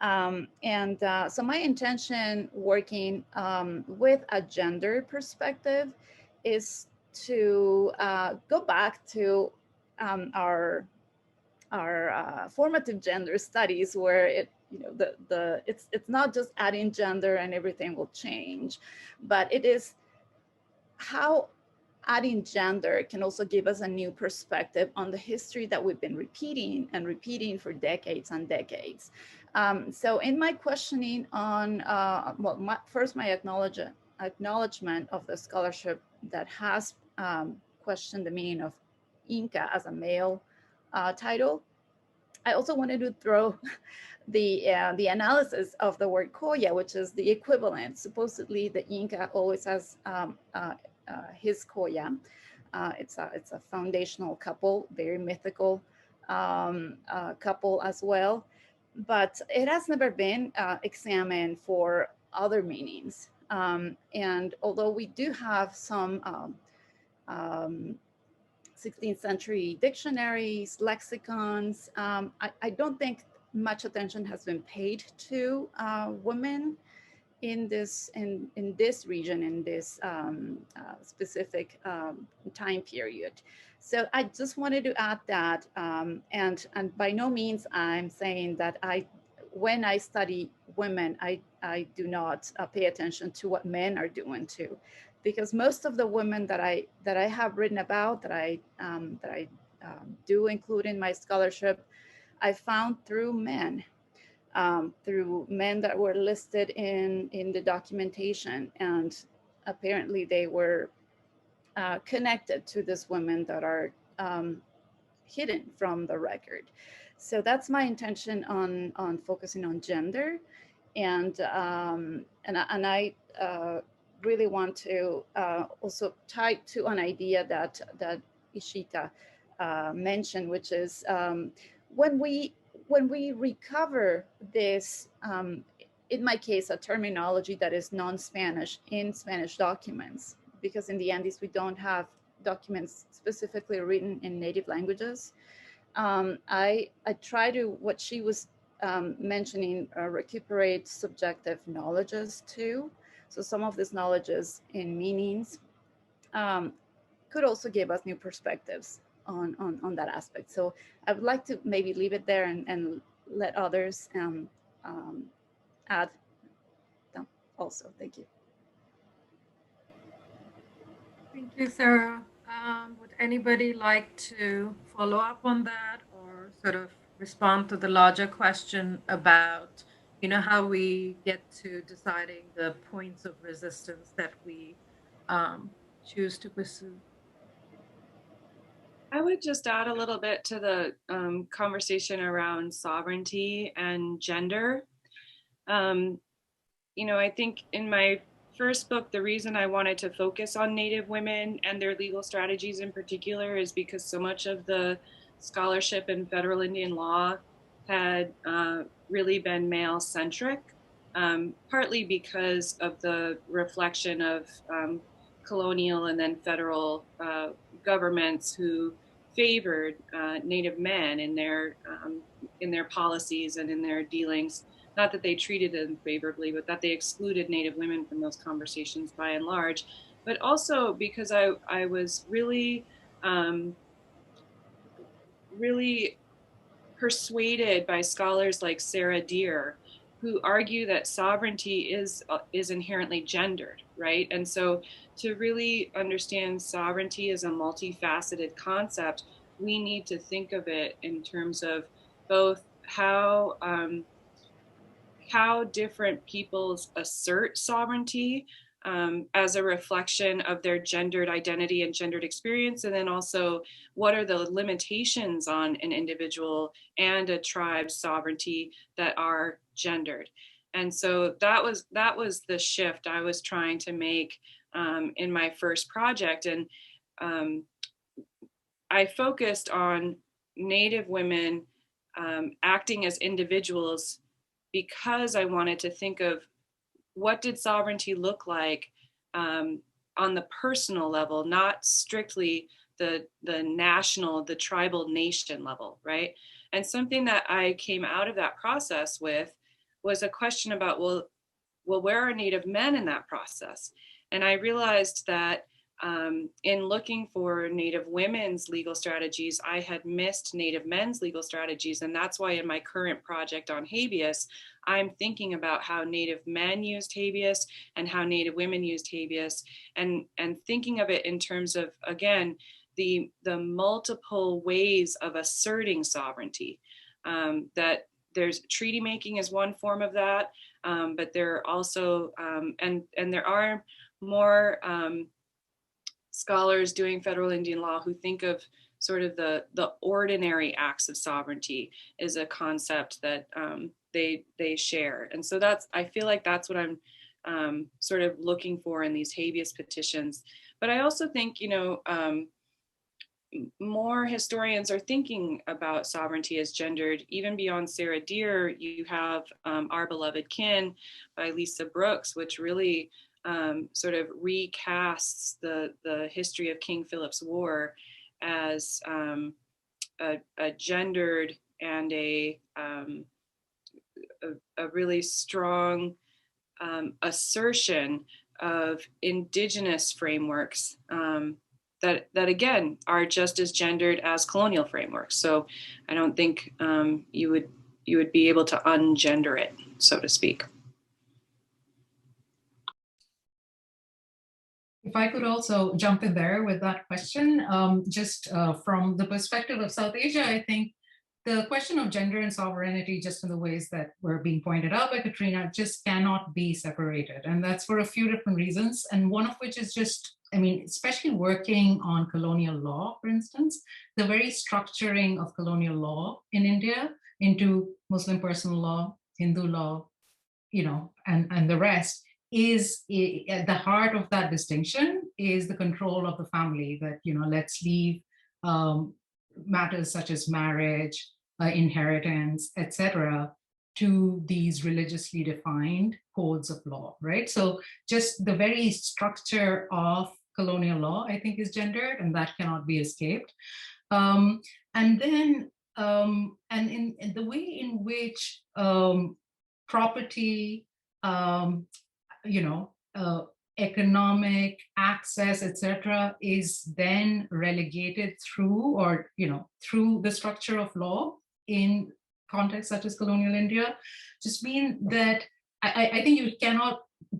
So my intention working with a gender perspective is to go back to our formative gender studies, where it's not just adding gender and everything will change, but it is how adding gender can also give us a new perspective on the history that we've been repeating for decades and decades. So in my questioning on, first my acknowledgement of the scholarship that has questioned the meaning of Inca as a male title, I also wanted to throw the analysis of the word Koya, which is the equivalent. Supposedly the Inca always has his Koya. It's a foundational couple, very mythical couple as well, but it has never been examined for other meanings. And although we do have some 16th century dictionaries, lexicons, I don't think much attention has been paid to women in this region, in this specific time period. So I just wanted to add that, and by no means I'm saying that when I study women, I do not pay attention to what men are doing too, because most of the women that I have written about, that I do include in my scholarship, I found through men that were listed in the documentation, and apparently they were connected to these women that are hidden from the record. So that's my intention on focusing on gender, and I really want to also tie to an idea that Ishita mentioned, which is when we recover this, in my case, a terminology that is non-Spanish in Spanish documents, because in the Andes we don't have documents specifically written in native languages. I try to, what she was mentioning, recuperate subjective knowledges too. So some of these knowledges in meanings could also give us new perspectives on that aspect. So I would like to maybe leave it there and let others add them also. Thank you. Thank you, Sara. Would anybody like to follow up on that or sort of respond to the larger question about, how we get to deciding the points of resistance that we choose to pursue? I would just add a little bit to the conversation around sovereignty and gender. I think in my first book, the reason I wanted to focus on Native women and their legal strategies in particular is because so much of the scholarship in federal Indian law had really been male-centric, partly because of the reflection of colonial and then federal governments who favored Native men in their policies and in their dealings not that they treated them favorably, but that they excluded Native women from those conversations by and large. But also because I was really, really persuaded by scholars like Sara, who argue that sovereignty is inherently gendered, right? And so to really understand sovereignty as a multifaceted concept, we need to think of it in terms of both how different peoples assert sovereignty as a reflection of their gendered identity and gendered experience, and then also what are the limitations on an individual and a tribe's sovereignty that are gendered. And so that was the shift I was trying to make in my first project. And I focused on Native women acting as individuals because I wanted to think of what did sovereignty look like on the personal level, not strictly the national, the tribal nation level, right? And something that I came out of that process with was a question about, well, where are Native men in that process? And I realized that in looking for Native women's legal strategies, I had missed Native men's legal strategies. And that's why in my current project on habeas, I'm thinking about how Native men used habeas and how Native women used habeas, and thinking of it in terms of, again, the multiple ways of asserting sovereignty. That there's treaty making is one form of that, but there are also, and there are more scholars doing federal Indian law who think of sort of the ordinary acts of sovereignty is a concept that they share. And so I feel like that's what I'm sort of looking for in these habeas petitions. But I also think, more historians are thinking about sovereignty as gendered. Even beyond Sara, you have Our Beloved Kin by Lisa Brooks, which really sort of recasts the history of King Philip's War as a gendered and a really strong assertion of Indigenous frameworks that again are just as gendered as colonial frameworks. So I don't think you would be able to ungender it, so to speak. If I could also jump in there with that question, just from the perspective of South Asia, I think the question of gender and sovereignty, just in the ways that were being pointed out by Katrina, just cannot be separated. And that's for a few different reasons. And one of which is just, especially working on colonial law, for instance, the very structuring of colonial law in India into Muslim personal law, Hindu law, and the rest is at the heart of that distinction is the control of the family that, let's leave matters such as marriage, inheritance, etc., to these religiously defined codes of law, right? So just the very structure of colonial law, I think, is gendered, and that cannot be escaped. And then, and in the way in which property, economic access, etc., is then relegated through the structure of law in contexts such as colonial India, just mean that I think you cannot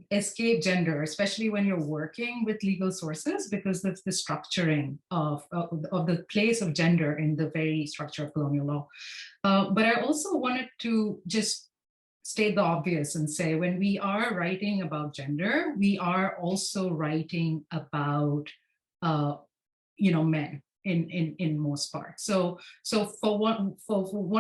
escape gender, especially when you're working with legal sources, because that's the structuring of the place of gender in the very structure of colonial law. But I also wanted to just state the obvious and say, when we are writing about gender, we are also writing about men in most parts. So for one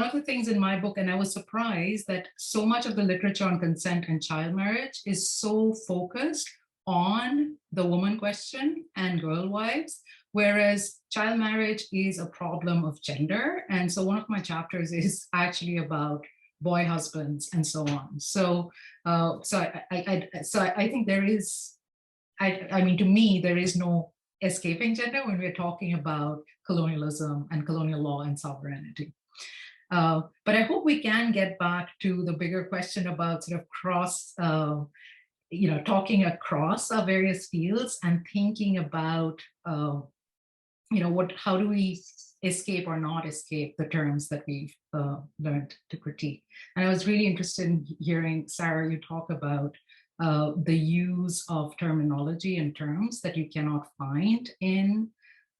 of the things in my book, and I was surprised that so much of the literature on consent and child marriage is so focused on the woman question and girl wives, whereas child marriage is a problem of gender. And so one of my chapters is actually about boy husbands and so on. So I think there is, to me, there is no escaping gender when we're talking about colonialism and colonial law and sovereignty. But I hope we can get back to the bigger question about sort of talking across our various fields and thinking about, how do we escape or not escape the terms that we've learned to critique. And I was really interested in hearing, Sara, you talk about the use of terminology and terms that you cannot find in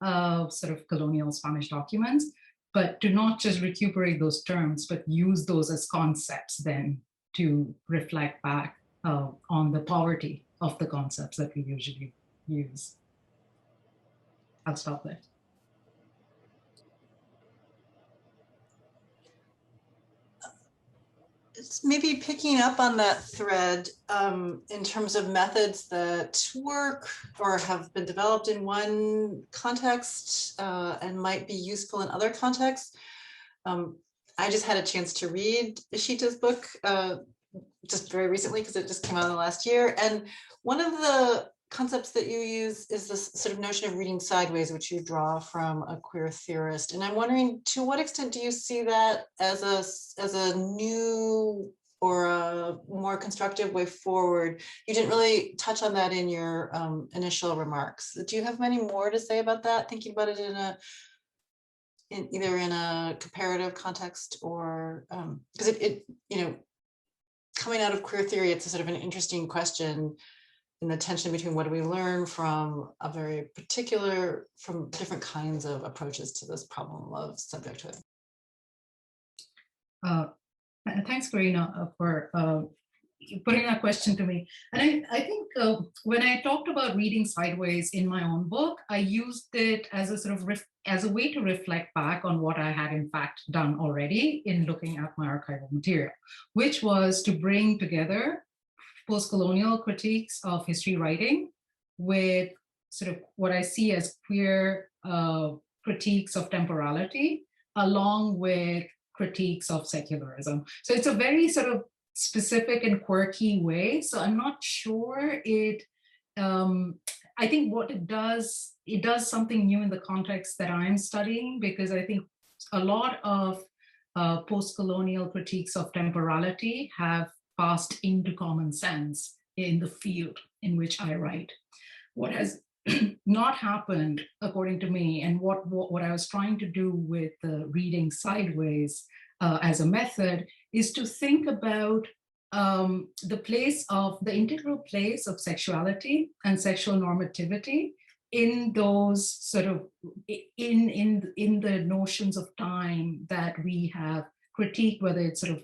sort of colonial Spanish documents, but to not just recuperate those terms, but use those as concepts then to reflect back on the poverty of the concepts that we usually use. I'll stop there. It's maybe picking up on that thread in terms of methods that work or have been developed in one context and might be useful in other contexts. I just had a chance to read Ishita's book just very recently because it just came out in the last year. And one of the concepts that you use is this sort of notion of reading sideways, which you draw from a queer theorist. And I'm wondering, to what extent do you see that as a new or a more constructive way forward? You didn't really touch on that in your initial remarks. Do you have many more to say about that? Thinking about it either in a comparative context or because coming out of queer theory, it's a sort of an interesting question in the tension between what do we learn from from different kinds of approaches to this problem of subjecthood. Thanks, Carina, for putting that question to me. And I think when I talked about reading sideways in my own book, I used it as a sort of as a way to reflect back on what I had in fact done already in looking at my archival material, which was to bring together post-colonial critiques of history writing with sort of what I see as queer critiques of temporality, along with critiques of secularism. So it's a very sort of specific and quirky way. So I'm not sure I think what it does something new in the context that I'm studying, because I think a lot of post-colonial critiques of temporality have passed into common sense in the field in which I write. What has not happened, according to me, and what I was trying to do with the reading sideways as a method is to think about the integral place of sexuality and sexual normativity in those sort of in the notions of time that we have critiqued, whether it's sort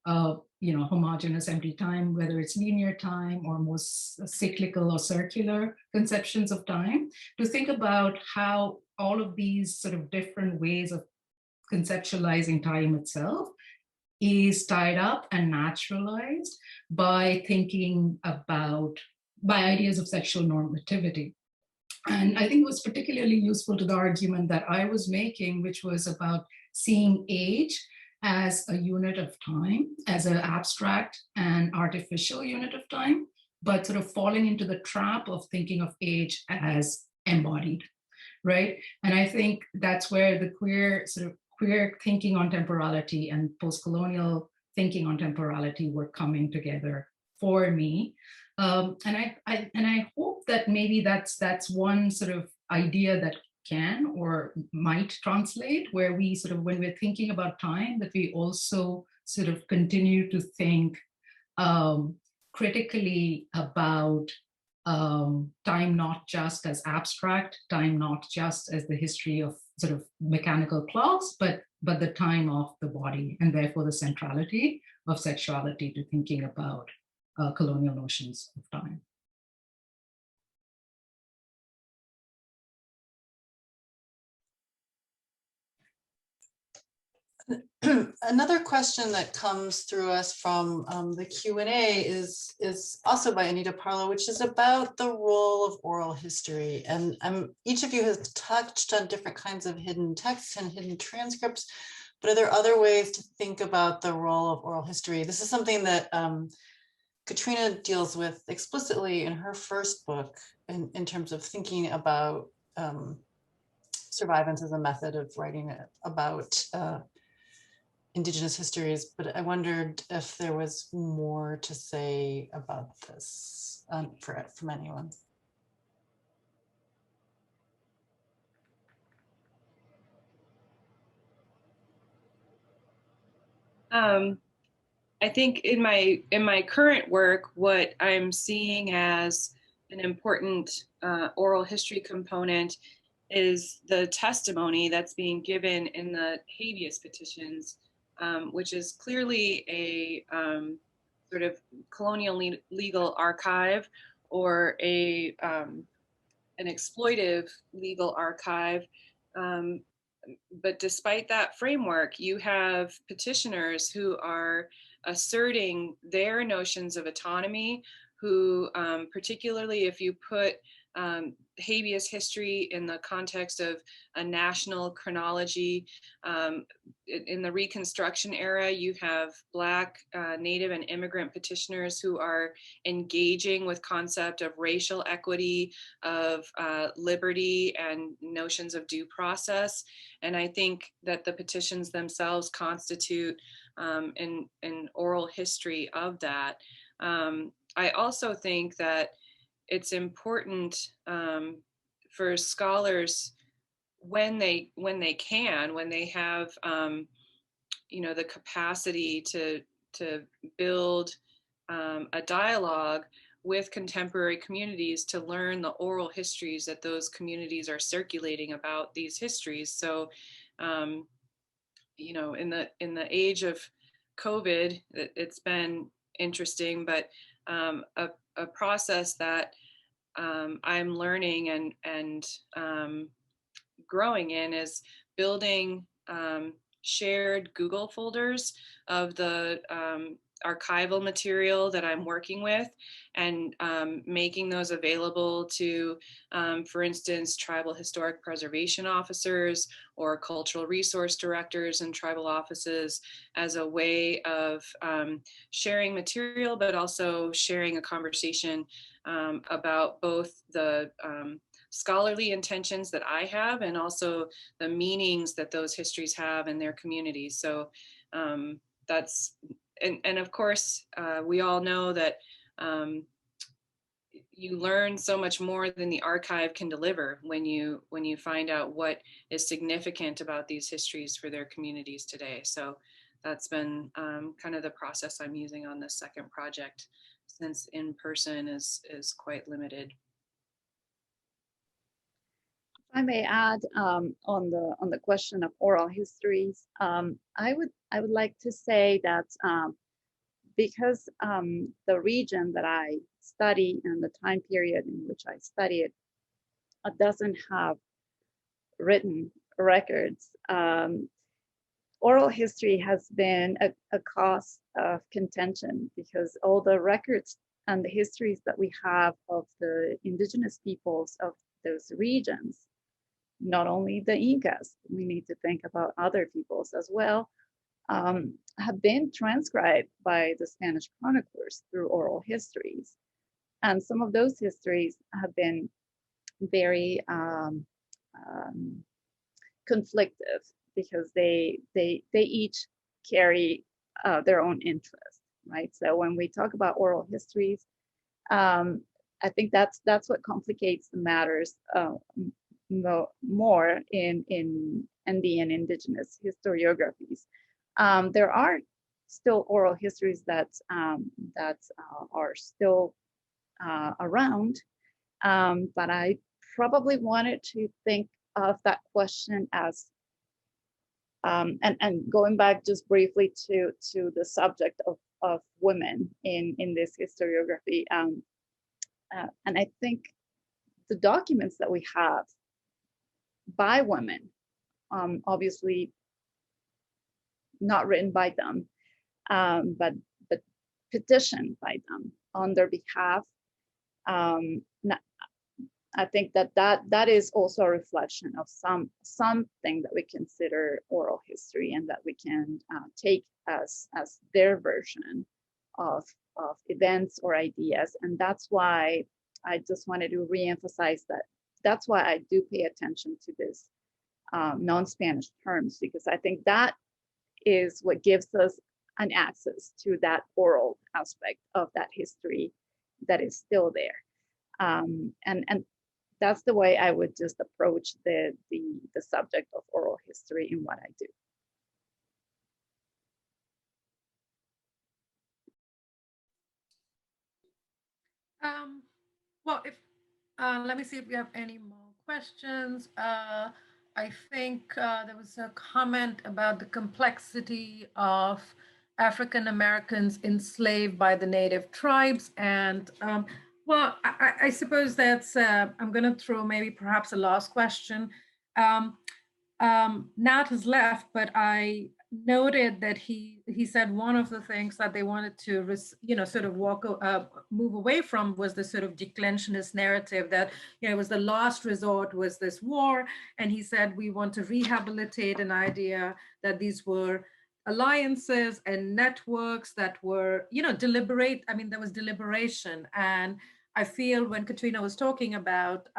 of homogeneous empty time, whether it's linear time or more cyclical or circular conceptions of time, to think about how all of these sort of different ways of conceptualizing time itself is tied up and naturalized by ideas of sexual normativity. And I think it was particularly useful to the argument that I was making, which was about seeing age as a unit of time, as an abstract and artificial unit of time, but sort of falling into the trap of thinking of age as embodied, right? And I think that's where the queer thinking on temporality and post-colonial thinking on temporality were coming together for me. And I hope that maybe that's one sort of idea that can or might translate, where we sort of, when we're thinking about time, that we also sort of continue to think critically about time not just as abstract, time not just as the history of sort of mechanical clocks, but the time of the body, and therefore the centrality of sexuality to thinking about colonial notions of time. Another question that comes through us from the Q&A is also by Anita Parlow, which is about the role of oral history. And each of you has touched on different kinds of hidden texts and hidden transcripts, but are there other ways to think about the role of oral history? This is something that Katrina deals with explicitly in her first book in terms of thinking about survivance as a method of writing about Indigenous histories, but I wondered if there was more to say about this from anyone. I think in my current work, what I'm seeing as an important oral history component is the testimony that's being given in the habeas petitions, which is clearly a sort of colonial legal archive or an exploitive legal archive. But despite that framework, you have petitioners who are asserting their notions of autonomy, who, particularly if you put habeas history in the context of a national chronology, in the Reconstruction era, you have Black, Native, and immigrant petitioners who are engaging with concept of racial equity, of liberty, and notions of due process. And I think that the petitions themselves constitute an oral history of that. I also think that it's important for scholars when they have the capacity to build a dialogue with contemporary communities, to learn the oral histories that those communities are circulating about these histories. So in the age of COVID, it's been interesting, but a process that I'm learning and growing in is building shared Google folders of the archival material that I'm working with, and making those available to, for instance, tribal historic preservation officers or cultural resource directors and tribal offices, as a way of sharing material, but also sharing a conversation about both the scholarly intentions that I have and also the meanings that those histories have in their communities. So that's, and of course, we all know that you learn so much more than the archive can deliver when you find out what is significant about these histories for their communities today. So that's been kind of the process I'm using on this second project, since in person is quite limited. If I may add on the question of oral histories, I would like to say that because the region that I study and the time period in which I study it doesn't have written records, oral history has been a cause of contention, because all the records and the histories that we have of the indigenous peoples of those regions, not only the Incas, we need to think about other peoples as well, have been transcribed by the Spanish chroniclers through oral histories. And some of those histories have been very conflictive, because they each carry their own interest, right? So when we talk about oral histories, I think that's what complicates the matters more in Andean indigenous historiographies. There are still oral histories that are still around, but I probably wanted to think of that question as and going back just briefly to the subject of women in this historiography, and I think the documents that we have by women, obviously not written by them, but petitioned by them on their behalf. I think that is also a reflection of something that we consider oral history, and that we can take as their version of events or ideas. And that's why I just wanted to reemphasize that. That's why I do pay attention to this non-Spanish terms, because I think that is what gives us an access to that oral aspect of that history that is still there. And that's the way I would just approach the subject of oral history in what I do. Well, if let me see if we have any more questions. I think there was a comment about the complexity of African Americans enslaved by the native tribes. And well, I suppose that's, I'm going to throw maybe perhaps a last question. Nat has left, but I noted that he said one of the things that they wanted to sort of move away from was the sort of declensionist narrative that it was the last resort was this war, and he said we want to rehabilitate an idea that these were alliances and networks that were deliberate. I mean, there was deliberation, and I feel when Katrina was talking about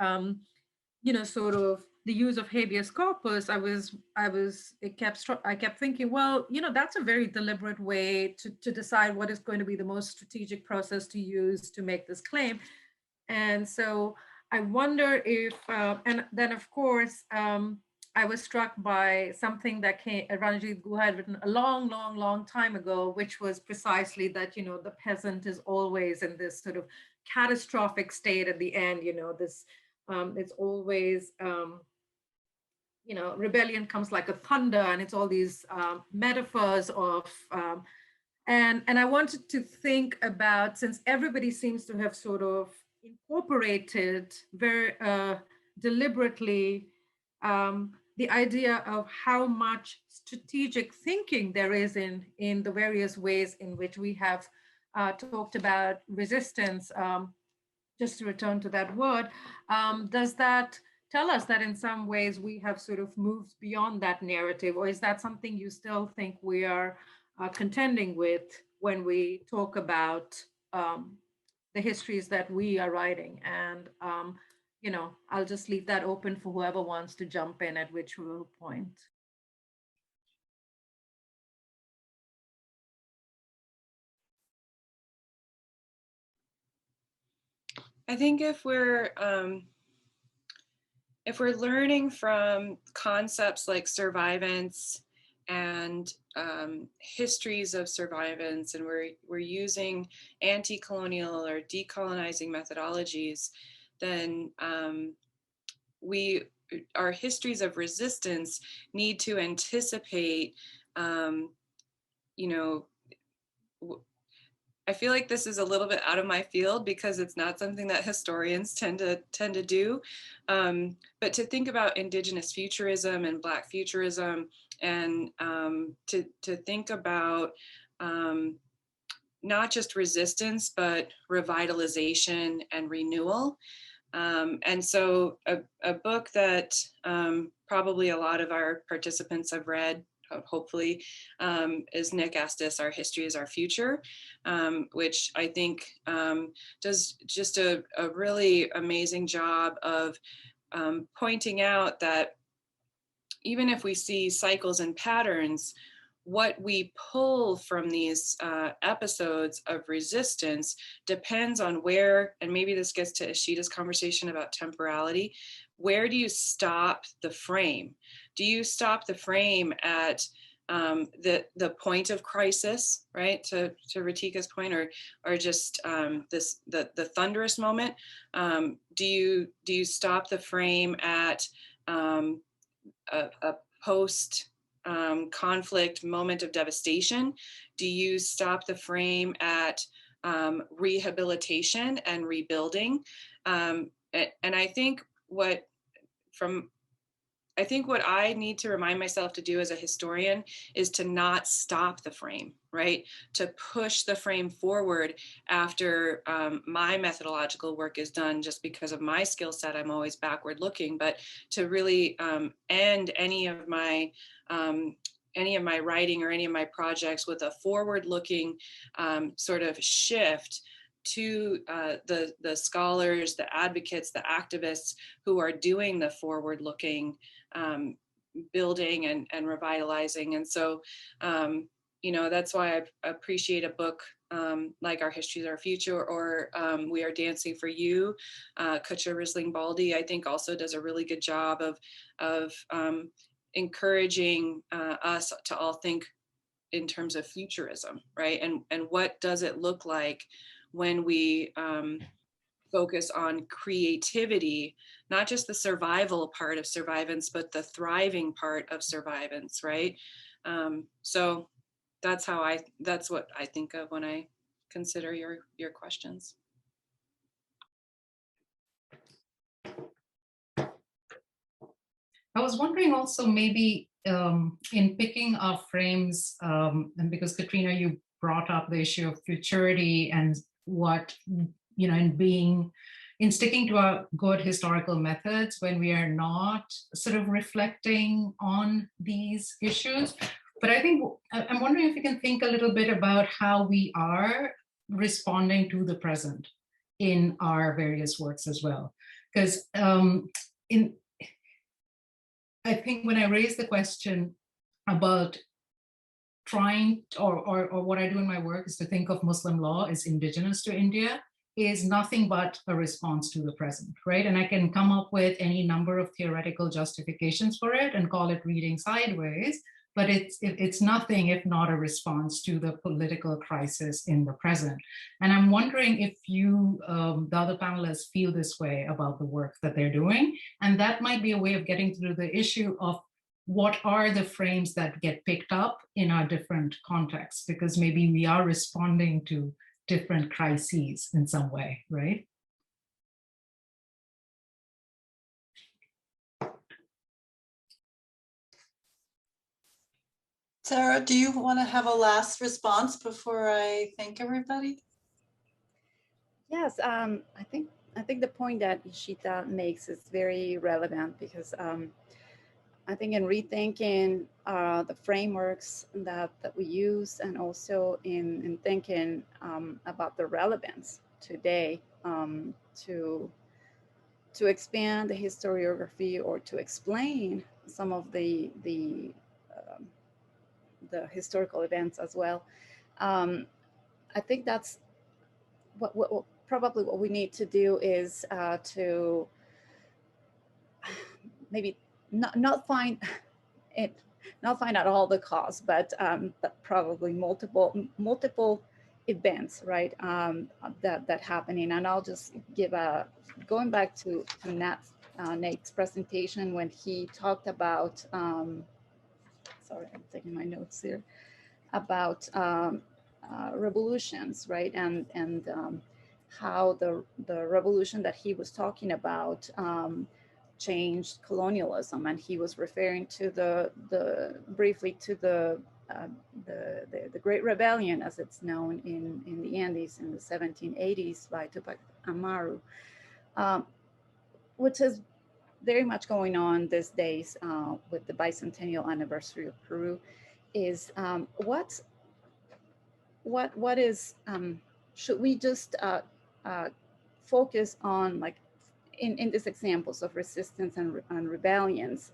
sort of the use of habeas corpus, I kept thinking, well, that's a very deliberate way to decide what is going to be the most strategic process to use to make this claim. And so I wonder if, and then of course, I was struck by something that Ranjit Guha had written a long time ago, which was precisely that, the peasant is always in this sort of catastrophic state at the end, this, it's always, rebellion comes like a thunder, and it's all these metaphors of, and I wanted to think about, since everybody seems to have sort of incorporated very deliberately the idea of how much strategic thinking there is in the various ways in which we have talked about resistance. Just to return to that word, does that tell us that in some ways we have sort of moved beyond that narrative, or is that something you still think we are contending with when we talk about the histories that we are writing? And I'll just leave that open for whoever wants to jump in at which point. I think if we're learning from concepts like survivance and histories of survivance, and we're using anti-colonial or decolonizing methodologies, then our histories of resistance need to anticipate, I feel like this is a little bit out of my field because it's not something that historians tend to do. But to think about Indigenous futurism and Black futurism, and to think about not just resistance, but revitalization and renewal. And so a book that probably a lot of our participants have read, hopefully, is Nick Estes, Our History is Our Future, which I think does just a really amazing job of pointing out that even if we see cycles and patterns, what we pull from these episodes of resistance depends on where, and maybe this gets to Ishita's conversation about temporality, where do you stop the frame? Do you stop the frame at the point of crisis, right? To Ritika's point, or just the thunderous moment? Do you stop the frame at a post conflict moment of devastation? Do you stop the frame at rehabilitation and rebuilding? And I think what I need to remind myself to do as a historian is to not stop the frame, right? To push the frame forward after my methodological work is done. Just because of my skill set, I'm always backward looking, but to really end any of my writing or any of my projects with a forward-looking sort of shift to the scholars, the advocates, the activists who are doing the forward-looking building and revitalizing. And so, you know, that's why I appreciate a book like Our History is Our Future, or We Are Dancing for You. Kutcher Risling-Baldy, I think, also does a really good job of encouraging us to all think in terms of futurism, right? And what does it look like when we focus on creativity, not just the survival part of survivance, but the thriving part of survivance, right? So that's what I think of when I consider your questions. I was wondering also maybe in picking our frames, and because Katrina, you brought up the issue of futurity and what, you know, in sticking to our good historical methods when we are not sort of reflecting on these issues. But I think, I'm wondering if you can think a little bit about how we are responding to the present in our various works as well. Because I think when I raised the question about trying, or what I do in my work is to think of Muslim law as indigenous to India, is nothing but a response to the present, right? And I can come up with any number of theoretical justifications for it and call it reading sideways, but it's nothing if not a response to the political crisis in the present. And I'm wondering if you, the other panelists, feel this way about the work that they're doing. And that might be a way of getting through the issue of what are the frames that get picked up in our different contexts, because maybe we are responding to different crises in some way, right? Sara, do you want to have a last response before I thank everybody? Yes, I think the point that Ishita makes is very relevant, because I think in rethinking the frameworks that we use, and also in thinking about the relevance today, to expand the historiography or to explain some of the historical events as well. I think that's what probably what we need to do is to maybe not find out all the cause, but probably multiple events, right, that happening. And I'll just give going back to Nate's presentation when he talked about sorry, I'm taking my notes here, about revolutions, right? And how the revolution that he was talking about changed colonialism. And he was referring to briefly to the Great Rebellion, as it's known in the Andes in the 1780s by Tupac Amaru, which is very much going on these days with the bicentennial anniversary of Peru. Is what is should we just focus on, like in these examples of resistance and rebellions,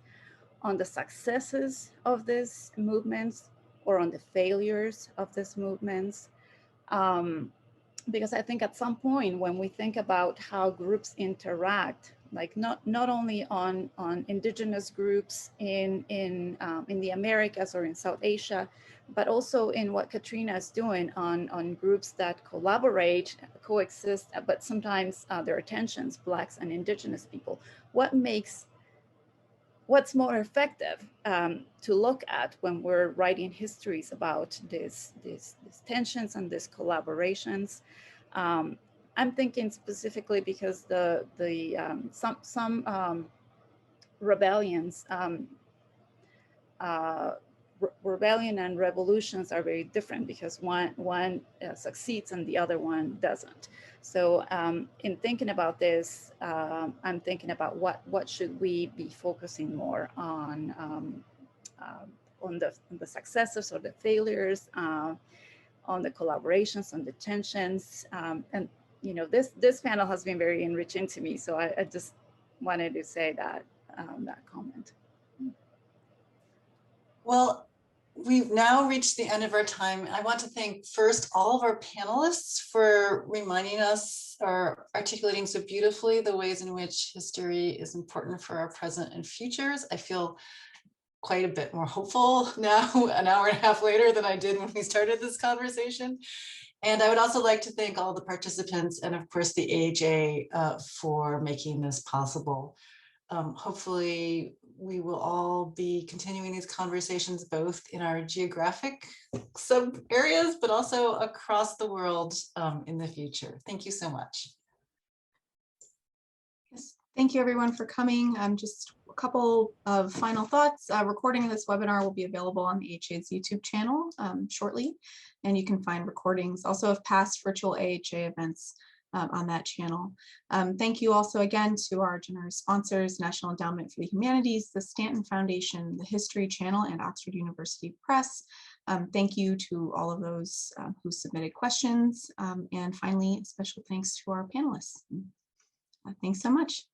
on the successes of these movements or on the failures of these movements? Because I think at some point when we think about how groups interact, like not only on indigenous groups in the Americas or in South Asia, but also in what Katrina is doing on groups that collaborate, coexist, but sometimes there are tensions, Blacks and indigenous people. What's more effective to look at when we're writing histories about these tensions and these collaborations? I'm thinking specifically because some rebellions, rebellion and revolutions are very different, because one succeeds and the other one doesn't. So in thinking about this, I'm thinking about what should we be focusing more on the successes or the failures, on the collaborations, on the tensions, and you know, this panel has been very enriching to me. So I just wanted to say that comment. Well, we've now reached the end of our time. I want to thank first all of our panelists for reminding us or articulating so beautifully the ways in which history is important for our present and futures. I feel quite a bit more hopeful now, an hour and a half later, than I did when we started this conversation. And I would also like to thank all the participants and of course the AHA for making this possible. Hopefully we will all be continuing these conversations both in our geographic sub areas, but also across the world in the future. Thank you so much. Yes, thank you everyone for coming. Just a couple of final thoughts. Recording of this webinar will be available on the AHA's YouTube channel shortly, and you can find recordings also of past virtual AHA events on that channel. Thank you also again to our generous sponsors, National Endowment for the Humanities, the Stanton Foundation, the History Channel, and Oxford University Press. Thank you to all of those who submitted questions. And finally, special thanks to our panelists. Thanks so much.